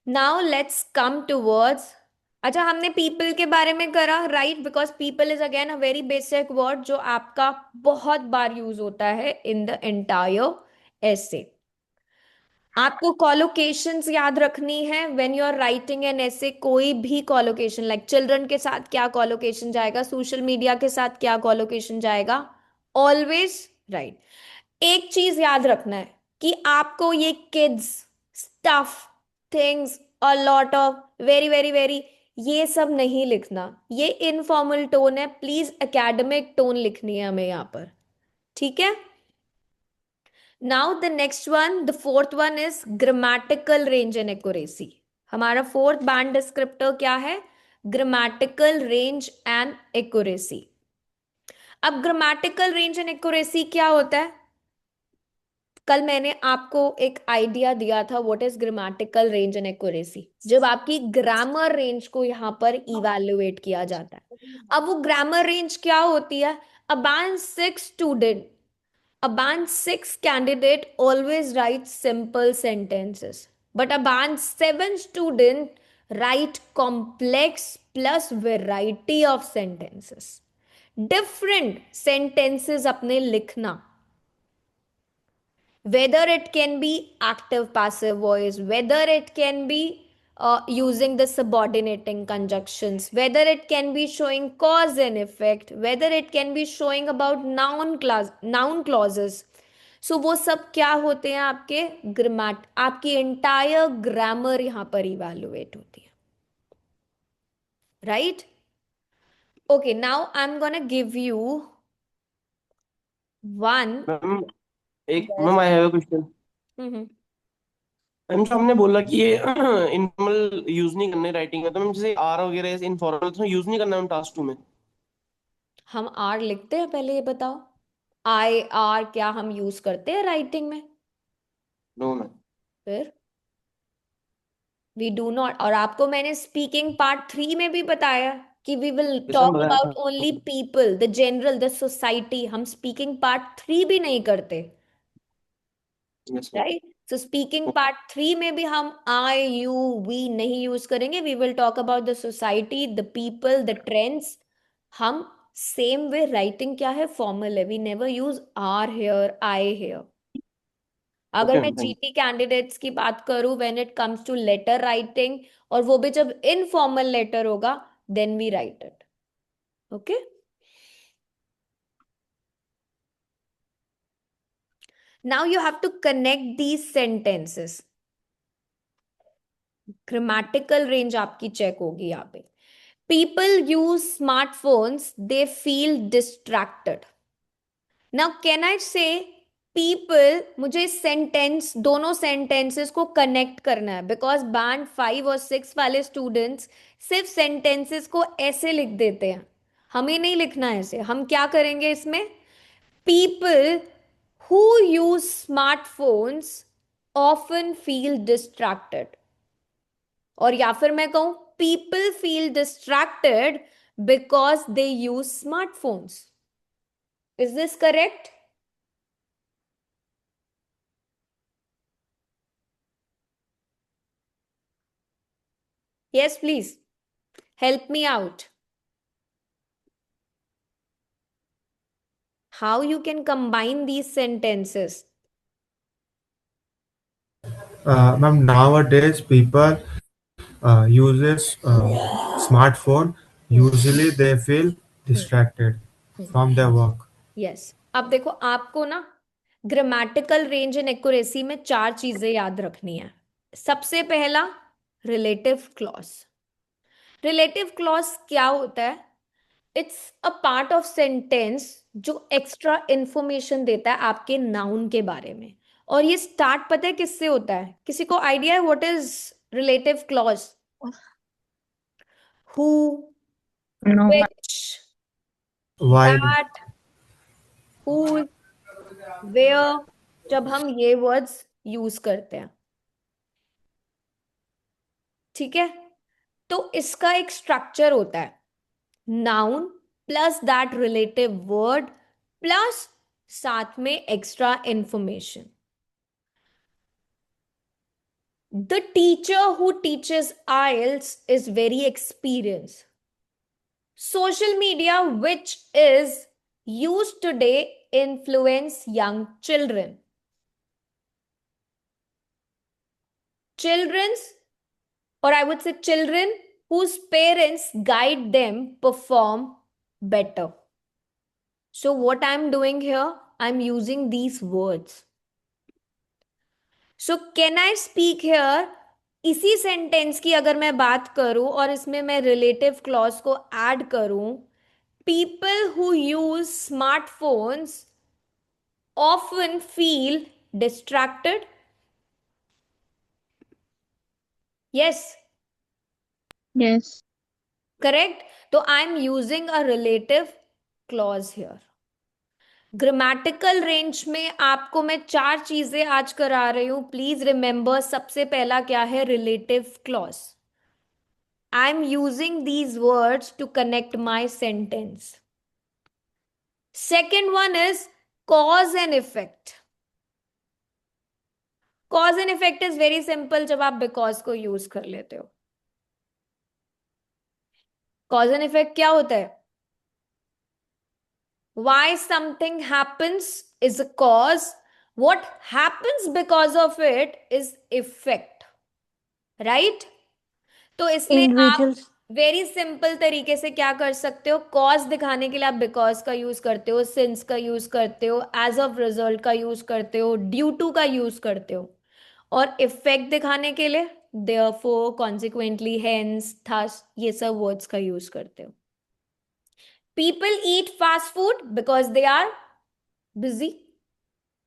Now let's come towards, अच्छा हमने people के बारे में करा, right? Because people is again a very basic word जो आपका बहुत बार use होता है in the entire essay. आपको collocations याद रखनी है when you are writing an essay. कोई भी collocation like children के साथ क्या collocation जाएगा, social media के साथ क्या collocation जाएगा, always right. एक चीज याद रखना है कि आपको ये kids, stuff, things, a lot of, very very very, ये सब नहीं लिखना. ये इनफॉर्मल टोन है. प्लीज एकेडमिक टोन लिखनी है हमें यहाँ पर. ठीक है. Now the next one, the fourth one is grammatical range and accuracy. हमारा fourth band descriptor क्या है? Grammatical range and accuracy. अब grammatical range and accuracy क्या होता है? कल मैंने आपको एक आइडिया दिया था what is grammatical range and accuracy, जब आपकी ग्रामर रेंज को यहाँ पर इवैल्यूएट किया जाता है. अब वो ग्रामर रेंज क्या होती है? A band 6 student, a band 6 candidate always writes simple sentences, but a band 7 student write complex plus variety of sentences. Different sentences अपने लिखना, whether it can be active passive voice, whether it can be using the subordinating conjunctions, whether it can be showing cause and effect, whether it can be showing about noun clauses. So वो सब क्या होते हैं? आपके grammar, आपकी entire grammar यहाँ पर evaluate होती है. Right? Okay, now I am gonna give you one. Ma'am ma'am I have a question. Ma'am जो हमने बोला कि ये इनफॉर्मल यूज नहीं करने राइटिंग में, तो मैम जैसे आर वगैरह ऐसे इनफॉर्मल तो यूज नहीं करना मैम टास्क 2 में. हम आर लिखते हैं? पहले ये बताओ, आई आर क्या हम यूज करते हैं राइटिंग में? No ma'am. फिर वी डू नॉट. और आपको मैंने स्पीकिंग पार्ट 3 में भी बताया कि वी विल मैम टॉक बताया अबाउट था. Only people, the general, the society. हम स्पीकिंग पार्ट 3 भी नहीं करते. Yes ma'am. Right? So speaking part 3 में भी हम आई यू वी नहीं यूज करेंगे. We will talk about the society, the people, the trends. हम सेम वे राइटिंग क्या है? फॉर्मल है. We never use are here, I here. अगर ओके मैं मैम, थैंक जीटी कैंडिडेट्स की बात करूं, when it comes to letter writing, और वो भी जब इनफॉर्मल लेटर होगा, then we write it. Okay. Now you have to connect these sentences. Grammatical range आपकी चेक होगी यहाँ पे. People use smartphones, they feel distracted. Now can I say people, मुझे सेंटेंस, दोनों सेंटेंसेस को कनेक्ट करना है, बिकॉज बैंड 5 और 6 वाले स्टूडेंट्स सिर्फ सेंटेंसेस को ऐसे लिख देते हैं. हमें नहीं लिखना है ऐसे. हम क्या करेंगे इसमें? People who use smartphones often feel distracted. और या फिर मैं कहूं people feel distracted because they use smartphones. Is this correct? Yes, please. Help me out. how you can combine these sentences. Ma'am, nowadays people uses smartphone. Usually they feel distracted from their work. Yes अब देखो आपको ना grammatical range and accuracy में 4 चीजें याद रखनी है। सबसे पहला रिलेटिव क्लॉज। रिलेटिव क्लॉज क्या होता है? It's a part of sentence जो एक्स्ट्रा इंफॉर्मेशन देता है आपके नाउन के बारे में। और ये स्टार्ट पता है किससे होता है? किसी को आइडिया है what is relative clause? Who, No. Which, Why? That, whose, where, जब हम ये वर्ड्स यूज करते हैं, ठीक है? तो इसका एक स्ट्रक्चर होता है, noun plus that relative word plus साथ में extra information. The teacher who teaches IELTS is very experienced. Social media, which is used today, influence young children. Or I would say children whose parents guide them perform better. So what I'm doing here, I'm using these words. So can I speak here? इसी sentence की अगर मैं बात करूं और इसमें मैं relative clause को ऐड करूं, people who use smartphones often feel distracted. Yes, Yes. correct. तो I am using a relative clause here. Grammatical range में आपको मैं 4 चीजें आज करा रही हूं। प्लीज रिमेंबर, सबसे पहला क्या है? Relative clause. I am using these words to connect my sentence. Second one is cause and effect. Cause and effect is very simple जब आप बिकॉज को यूज कर लेते हो। कॉज एंड इफेक्ट क्या होता है? Why something happens is a cause. What happens because of it is effect. Right? तो इसमें आप Individuals. वेरी सिंपल तरीके से क्या कर सकते हो? कॉज दिखाने के लिए आप बिकॉज का यूज करते हो, सिंस का यूज करते हो, एज ऑफ रिजल्ट का यूज करते हो, ड्यू टू का यूज करते हो, और इफेक्ट दिखाने के लिए देयरफॉर, कॉन्सिक्वेंटली, हेंस, थस, ये सब वर्ड्स का यूज करते हो। People eat fast food because they are busy.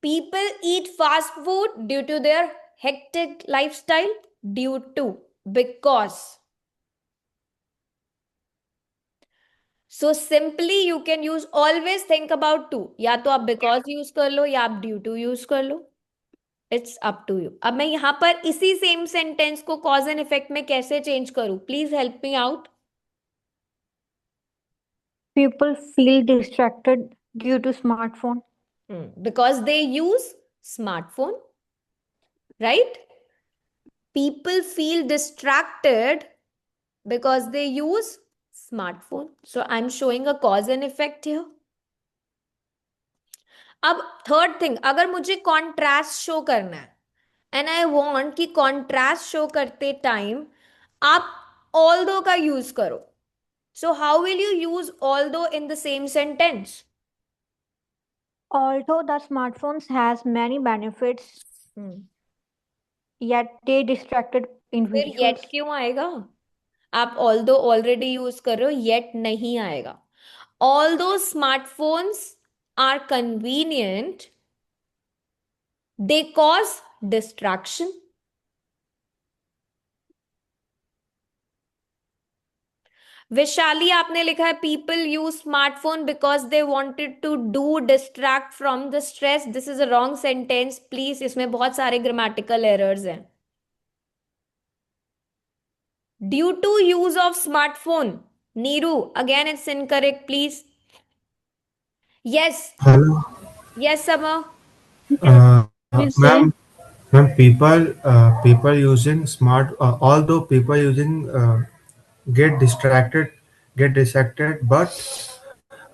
People eat fast food due to their hectic lifestyle. Due to, because. So simply you can use, always think about to. या तो आप because use कर लो या आप due to use कर लो. It's up to you. अब मैं यहाँ पर इसी same sentence को cause and effect में कैसे change करूँ? Please help me out. People feel distracted due to smartphone. Because they use smartphone, right? People feel distracted because they use smartphone. So I'm showing a cause and effect here. अब third thing, अगर मुझे contrast show करना है and I want कि contrast show करते time आप although का use करो, so how will you use although in the same sentence? Although the smartphones has many benefits, yet they distracted फिर individuals. येट क्यों आएगा? आप ऑल्दो ऑलरेडी यूज कर रहे हो, येट नहीं आएगा। Although smartphones are convenient, they cause distraction. Vishali आपने लिखा है people use smartphone because they wanted to do distract from the stress. This is a wrong sentence please, इसमें बहुत सारे ग्रामेटिकल एरर्स हैं। Due to use of smartphone, Neeru again it's incorrect please. Yes Hello. Yes Samar. Please say. Ma'am, people using smart, although people using get distracted, but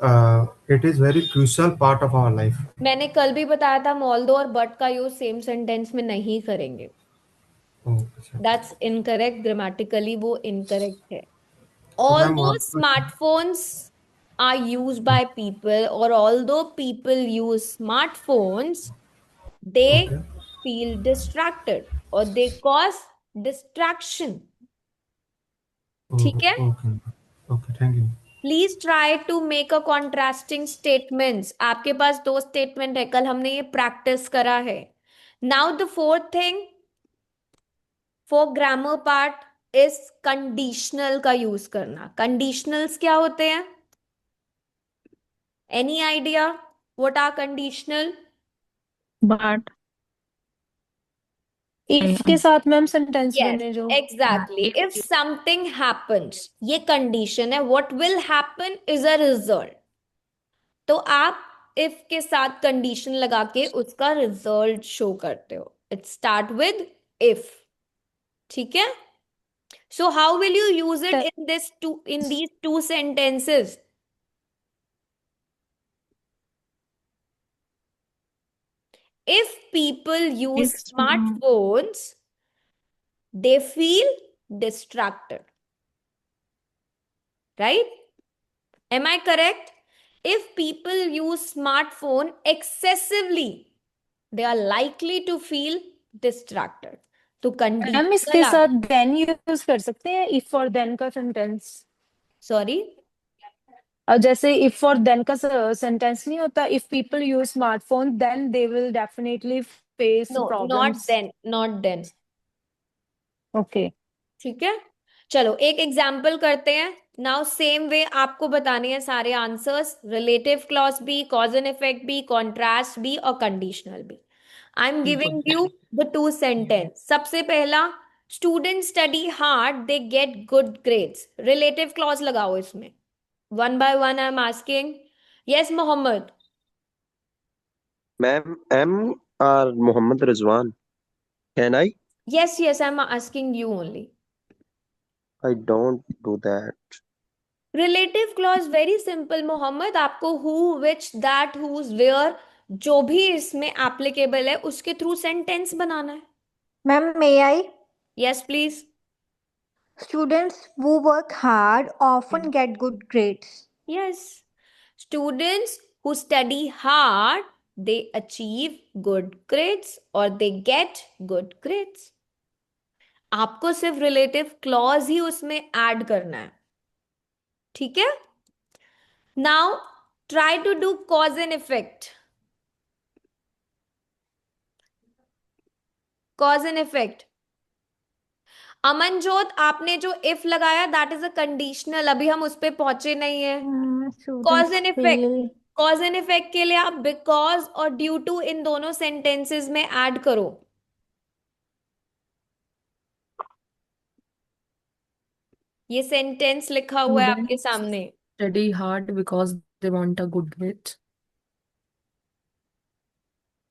it is very crucial part of our life. मैंने कल भी बताया था, although और but का use same sentence में नहीं करेंगे. Oh, अच्छा. दैट्स इनकरेक्ट, ग्रामेटिकली वो इनकरेक्ट है. तो मैम Although वहाँ पर smartphones are used by people, or although people use smartphones, they okay. feel distracted or they cause distraction. Oh, ठीक है? okay. Okay, thank you. Please try to make a contrasting statements. आपके पास दो statement है, कल हमने ये practice करा है. Now the fourth thing for grammar part is conditional का यूज करना. Conditionals क्या होते हैं? Any idea what are conditional? But if के साथ मैम सेंटेंस Yes, बने जो. exactly. If something happens, ये condition है. What will happen is a result. तो आप if के साथ condition लगा के उसका result show करते हो. It start with if. ठीक है? So how will you use it in these two sentences? If people use it's smartphones, they feel distracted. Right? Am I correct? If people use smartphone excessively, they are likely to feel distracted. तो ma'am conditional इसके साथ then use कर सकते हैं if और then का sentence. sorry, जैसे if और देन का सेंटेंस नहीं होता, if people use smartphone then they will definitely face no, not problems. then, not then. Okay. ठीक है, चलो एक एग्जाम्पल करते हैं. नाउ सेम वे आपको बताने हैं सारे आंसर्स. रिलेटिव क्लॉज भी, कॉज एंड इफेक्ट भी, कॉन्ट्रास्ट भी और कंडीशनल भी. I am giving you the two sentence. सबसे पहला, student study hard they get good grades. Relative clause लगाओ इसमें. One by one I am asking. Yes Mohammed. Ma'am, M or Muhammad Rizwan? Can I? Yes, yes, I'm asking you only. I don't do that. Relative clause very simple Mohammed. आपको who, which, that, whose, where जो भी इसमें applicable है उसके through sentence बनाना है. Ma'am, may I? Yes please. Students who work hard often get good grades. Yes, students who study hard they achieve good grades और दे get good grades. आपको सिर्फ relative clause ही उसमें ऐड करना है. ठीक है. Now try to do cause and effect. Cause and effect. Amanjot, आपने जो इफ लगाया दैट इज अ कंडीशनल. अभी हम उस पे पहुंचे नहीं है. Cause and effect. Cause and effect के लिए आप बिकॉज और ड्यू टू इन दोनों सेंटेंसेस में ऐड करो. ये सेंटेंस लिखा हुआ है आपके सामने. Study hard because they want a good grade.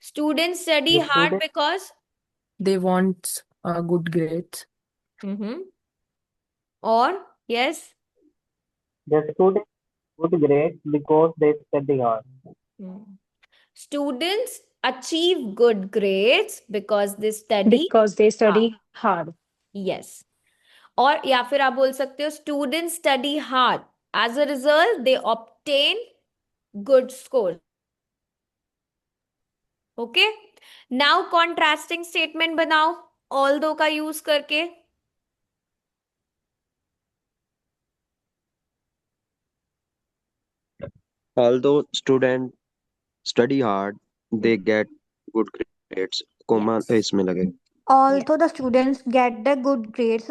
Student study The hard student, because. They want a good grade. और yes. the student good grades because they study hard. Students achieve good grades because they study because they study hard. yes. और या फिर आप बोल सकते हो students study hard, as a result they obtain good score. Okay, now contrasting statement बनाओ although का use करके. Although students study hard, they get good grades. Comma Yes. इसमें लगेगा. Although the students get the good grades,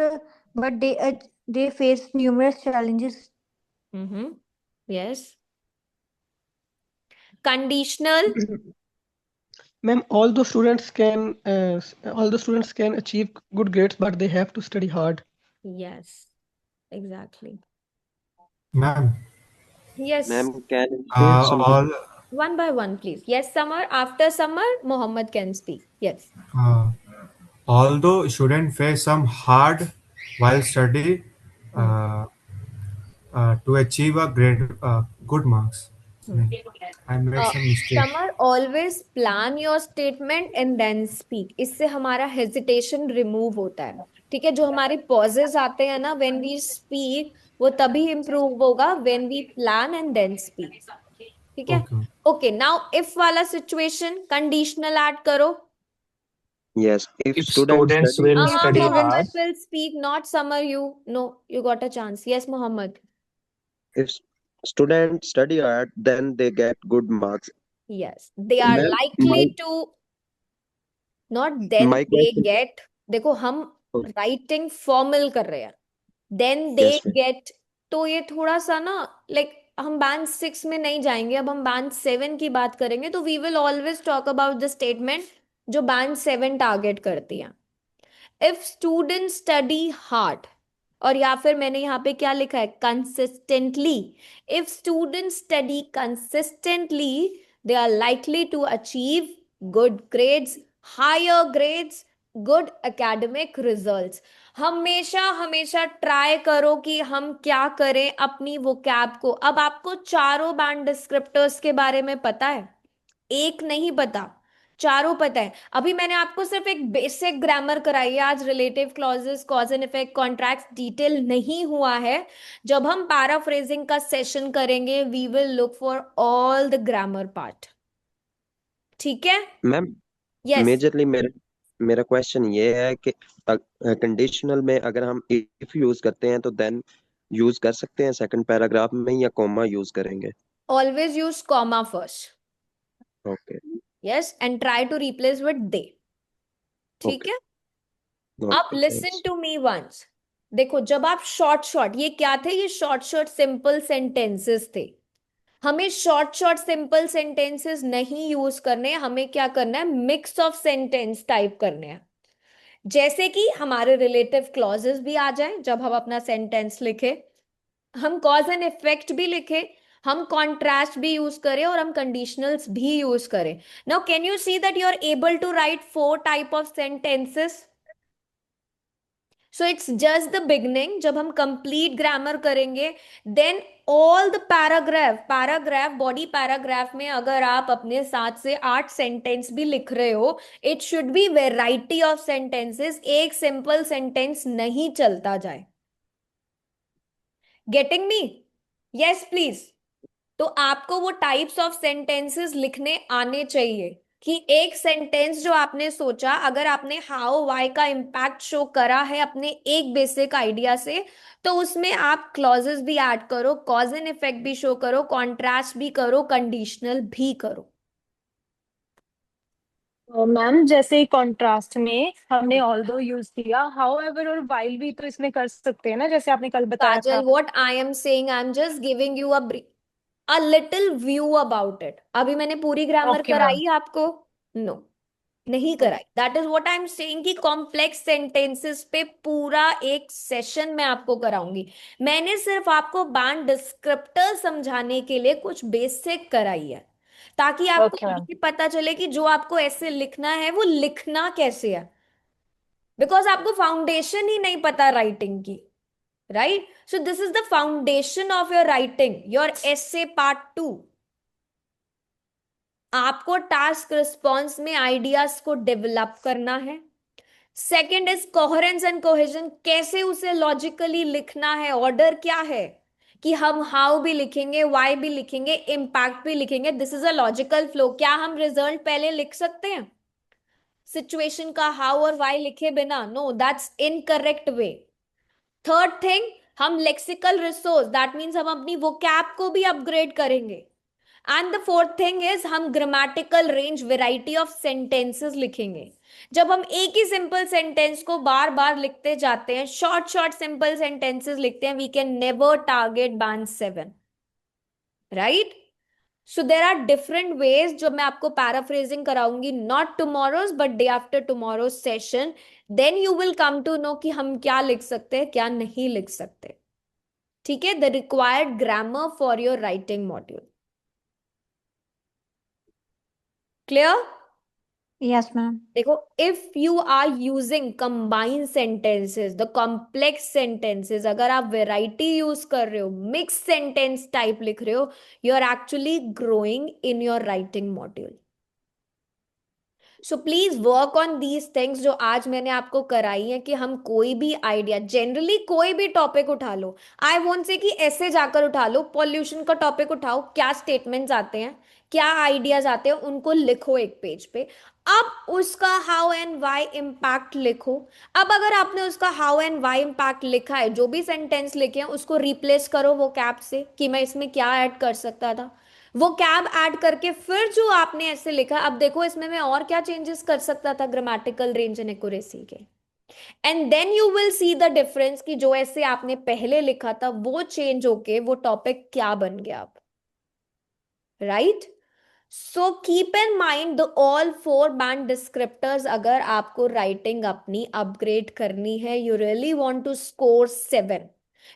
but they face numerous challenges. Yes. Conditional. Ma'am, all the students can achieve good grades, but they have to study hard. Yes, exactly. Ma'am, Yes. Ma'am, can I say something? all One by one, please. Yes, Samar. After Samar, Mohammed can speak. Yes. although students face some hard while study to achieve a good marks. नहीं, I made some mistake. Samar always plan your statement and then speak. इससे हमारा hesitation remove होता है। ठीक है, जो हमारे possess आते हैं ना व्हेन वी स्पीक, वो तभी इम्प्रूव होगा when we plan and then speak. ठीक है। Okay. ओके, नाउ इफ वाला सिचुएशन कंडीशनल ऐड करो। Yes, if If students students study will hard, study hard, Mohammed will speak, not Summer. You got a chance. Yes, Mohammed. if students study hard, then they get good marks. Yes, they are Ma'am, likely to, not then my they question. get। देखो हम Oh, writing formal कर रहे हैं, then they yes, ma'am. Gate. तो ये थोड़ा सा ना, लाइक हम बैंड 6 में नहीं जाएंगे, अब हम बैंड 7 की बात करेंगे। तो we will always talk about the statement जो बैंड 7 टारगेट करती है। इफ स्टूडेंट स्टडी हार्ड, और या फिर मैंने यहाँ पे क्या लिखा है, consistently. If student study consistently, they are likely to achieve good grades, higher grades, good academic results. हमेशा हमेशा ट्राई करो कि हम क्या करें अपनी वोकैब को। अब आपको चारों बैंड डिस्क्रिप्टर्स के बारे में पता है, एक नहीं पता, चारों पता है। अभी मैंने आपको सिर्फ एक बेसिक ग्रामर कराई है, आज relative clauses, cause and effect, contracts detail नहीं हुआ है। जब हम पैराफ्रेजिंग का सेशन करेंगे, we will look for all the grammar part. ठीक है। मैम, यस, मेजरली मेरा मेरा क्वेश्चन ये है कि कंडीशनल में अगर हम इफ यूज करते हैं तो देन यूज कर सकते हैं सेकंड पैराग्राफ में या कॉमा यूज करेंगे? Always use comma first. Okay, yes, and try to replace with they. ठीक ओके, है। अब okay, listen thanks. To me once. देखो, जब आप शॉर्ट शॉर्ट, ये क्या थे, ये शॉर्ट शॉर्ट सिंपल सेंटेंसेस थे। हमें शॉर्ट शॉर्ट सिंपल सेंटेंसेस नहीं यूज करने, हमें क्या करना है, मिक्स ऑफ सेंटेंस टाइप करने हैं। जैसे कि हमारे रिलेटिव क्लॉजेस भी आ जाए जब हम अपना सेंटेंस लिखे, हम कॉज एंड इफेक्ट भी लिखे, हम कॉन्ट्रास्ट भी यूज करें, और हम कंडीशनल्स भी यूज करें। Now can you see that you are able to write 4 type of sentences. So it's just the beginning. जब हम कंप्लीट ग्रामर करेंगे, then all the paragraph body paragraph में अगर आप अपने 7 से 8 सेंटेंस भी लिख रहे हो, it should be variety of sentences, एक सिंपल सेंटेंस नहीं चलता जाए। Getting me? Yes please. तो आपको वो टाइप्स ऑफ सेंटेंसेस लिखने आने चाहिए कि एक सेंटेंस जो आपने सोचा, अगर आपने हाउ वाई का इम्पैक्ट शो करा है अपने एक बेसिक आइडिया से, तो उसमें आप क्लॉजेस भी ऐड करो, कॉज एंड इफेक्ट भी शो करो, कॉन्ट्रास्ट भी करो, कंडीशनल भी करो। मैम, जैसे कंट्रास्ट में हमने ऑल्दो यूज किया, हाउएवर और वाइल भी तो इसमें कर सकते हैं ना, जैसे आपने कल बताया काजल, था। What I am saying, I am just giving you a little view about it. अभी मैंने पूरी ग्रामर ओके मैम। कराई आपको? नो, नहीं कराई। That is what I am saying कि कॉम्प्लेक्स सेंटेंसेस पे पूरा एक सेशन मैं आपको कराऊंगी। मैंने सिर्फ आपको बैंड डिस्क्रिप्टर समझाने के लिए कुछ बेसिक कराई है, ताकि आपको ओके मैम। ये पता चले कि जो आपको ऐसे लिखना है वो लिखना कैसे है। बिकॉज आपको फाउंडेशन ही नहीं पता राइटिंग की, right? So this is the foundation of your writing, your essay part 2। आपको टास्क रिस्पॉन्स में आइडियाज को डेवलप करना है। Second is coherence and cohesion, कैसे उसे लॉजिकली लिखना है, ऑर्डर क्या है कि हम हाउ भी लिखेंगे, वाई भी लिखेंगे, इम्पैक्ट भी लिखेंगे। This is a logical flow. क्या हम रिजल्ट पहले लिख सकते हैं सिचुएशन का हाउ और वाई लिखे बिना? No, that's incorrect way. Third thing, हम लेक्सिकल रिसोर्स, दैट मीन्स हम अपनी वोकैब को भी अपग्रेड करेंगे। And the fourth thing is हम grammatical range, variety of sentences लिखेंगे। जब हम एक ही सिंपल सेंटेंस को बार बार लिखते जाते हैं, शॉर्ट शॉर्ट सिंपल सेंटेंसेस लिखते हैं, we can never target band 7, right? So there are different ways जो मैं आपको पैराफ्रेजिंग कराऊंगी, not tomorrow's but day after tomorrow session. Then you will come to know कि हम क्या लिख सकते हैं, क्या नहीं लिख सकते। ठीक है, the required grammar for your writing module. Clear? Yes, ma'am. देखो, if you are using combine sentences, the complex sentences, अगर आप वेराइटी यूज कर रहे हो, मिक्स सेंटेंस टाइप लिख रहे हो, you are actually growing in your writing module. So please work on these things जो आज मैंने आपको कराई है, कि हम कोई भी आइडिया, जनरली कोई भी टॉपिक उठा लो, आई वोंट से कि ऐसे जाकर उठा लो, पॉल्यूशन का टॉपिक उठाओ, क्या स्टेटमेंट्स आते हैं, क्या आइडियाज आते हैं, उनको लिखो एक पेज पे. अब उसका हाउ एंड वाई इम्पैक्ट लिखो. अब अगर आपने उसका हाउ एंड वाई इम्पैक्ट लिखा है, जो भी सेंटेंस लिखे हैं उसको रिप्लेस करो वो कैप से, कि मैं इसमें क्या ऐड कर सकता था. वो कैब ऐड करके फिर जो आपने ऐसे लिखा, अब देखो इसमें मैं और क्या चेंजेस कर सकता था ग्रामेटिकल रेंज एंड एक्यूरेसी के. And then you will see the difference, कि जो ऐसे आपने पहले लिखा था वो चेंज होके वो टॉपिक क्या बन गया अब. Right. So keep in mind the all 4 band descriptors. अगर आपको राइटिंग अपनी अपग्रेड करनी है, you really want to score 7.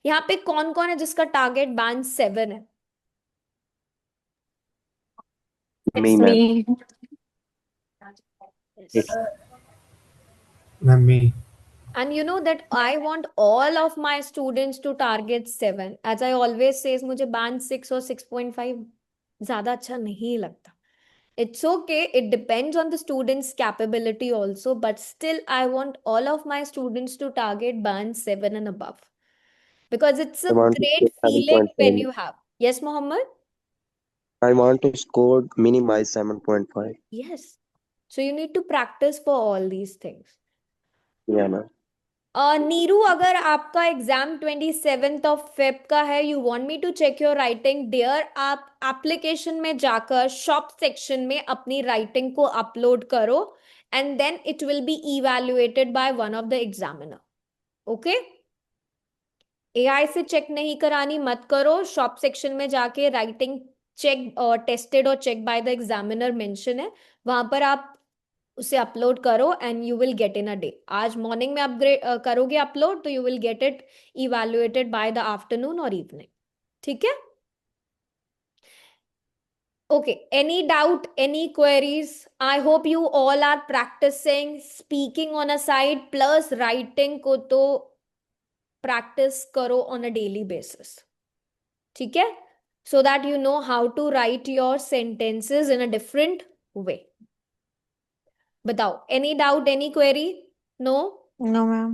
यहाँ पे कौन कौन है जिसका टारगेट बैंड 7 है? Me, It's ma'am. me. Yes. Me. And you know that I want all of my students to target 7. As I always says, मुझे band 6 और 6.5 ज़्यादा अच्छा नहीं लगता. It's okay. It depends on the student's capability also. But still, I want all of my students to target band 7 and above. Because it's I a want to great score feeling when 7.5. you have. Yes, Mohammed? I want to score minimize 7.5. Yes. So you need to practice for all these things. Yeah, ma'am. Neeru, अगर आपका exam 27th of Feb का है, you want me to check your writing there, आप application में जाकर shop section में अपनी writing को अपलोड करो, and then it will be evaluated by one of the examiner. Okay. AI से चेक नहीं करानी, मत करो. शॉप सेक्शन में जाके राइटिंग चेक और टेस्टेड और check by the examiner mention है, वहां पर आप उसे अपलोड करो and you will get in a day. आज मॉर्निंग में अपग्रेड करोगे अपलोड, तो you will get it evaluated by the afternoon और इवनिंग. ठीक है. Okay, any doubt, any queries? I hope you all are practicing speaking on a side plus writing को तो practice करो on a daily basis. ठीक है. So that you know how to write your sentences in a different way. बताओ, any doubt, any query? No? No, ma'am.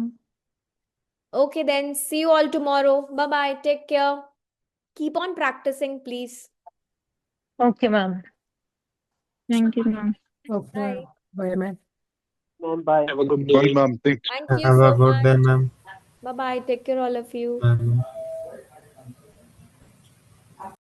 Okay, then see you all tomorrow. Bye bye. Take care. Keep on practicing, please. Okay, ma'am. Thank you, ma'am. Okay, Bye. bye, ma'am. Ma'am, bye. Have a good day. Bye, ma'am. Thanks. Thank you Have so a good much. day, ma'am. Bye bye. Take care, all of you. Bye.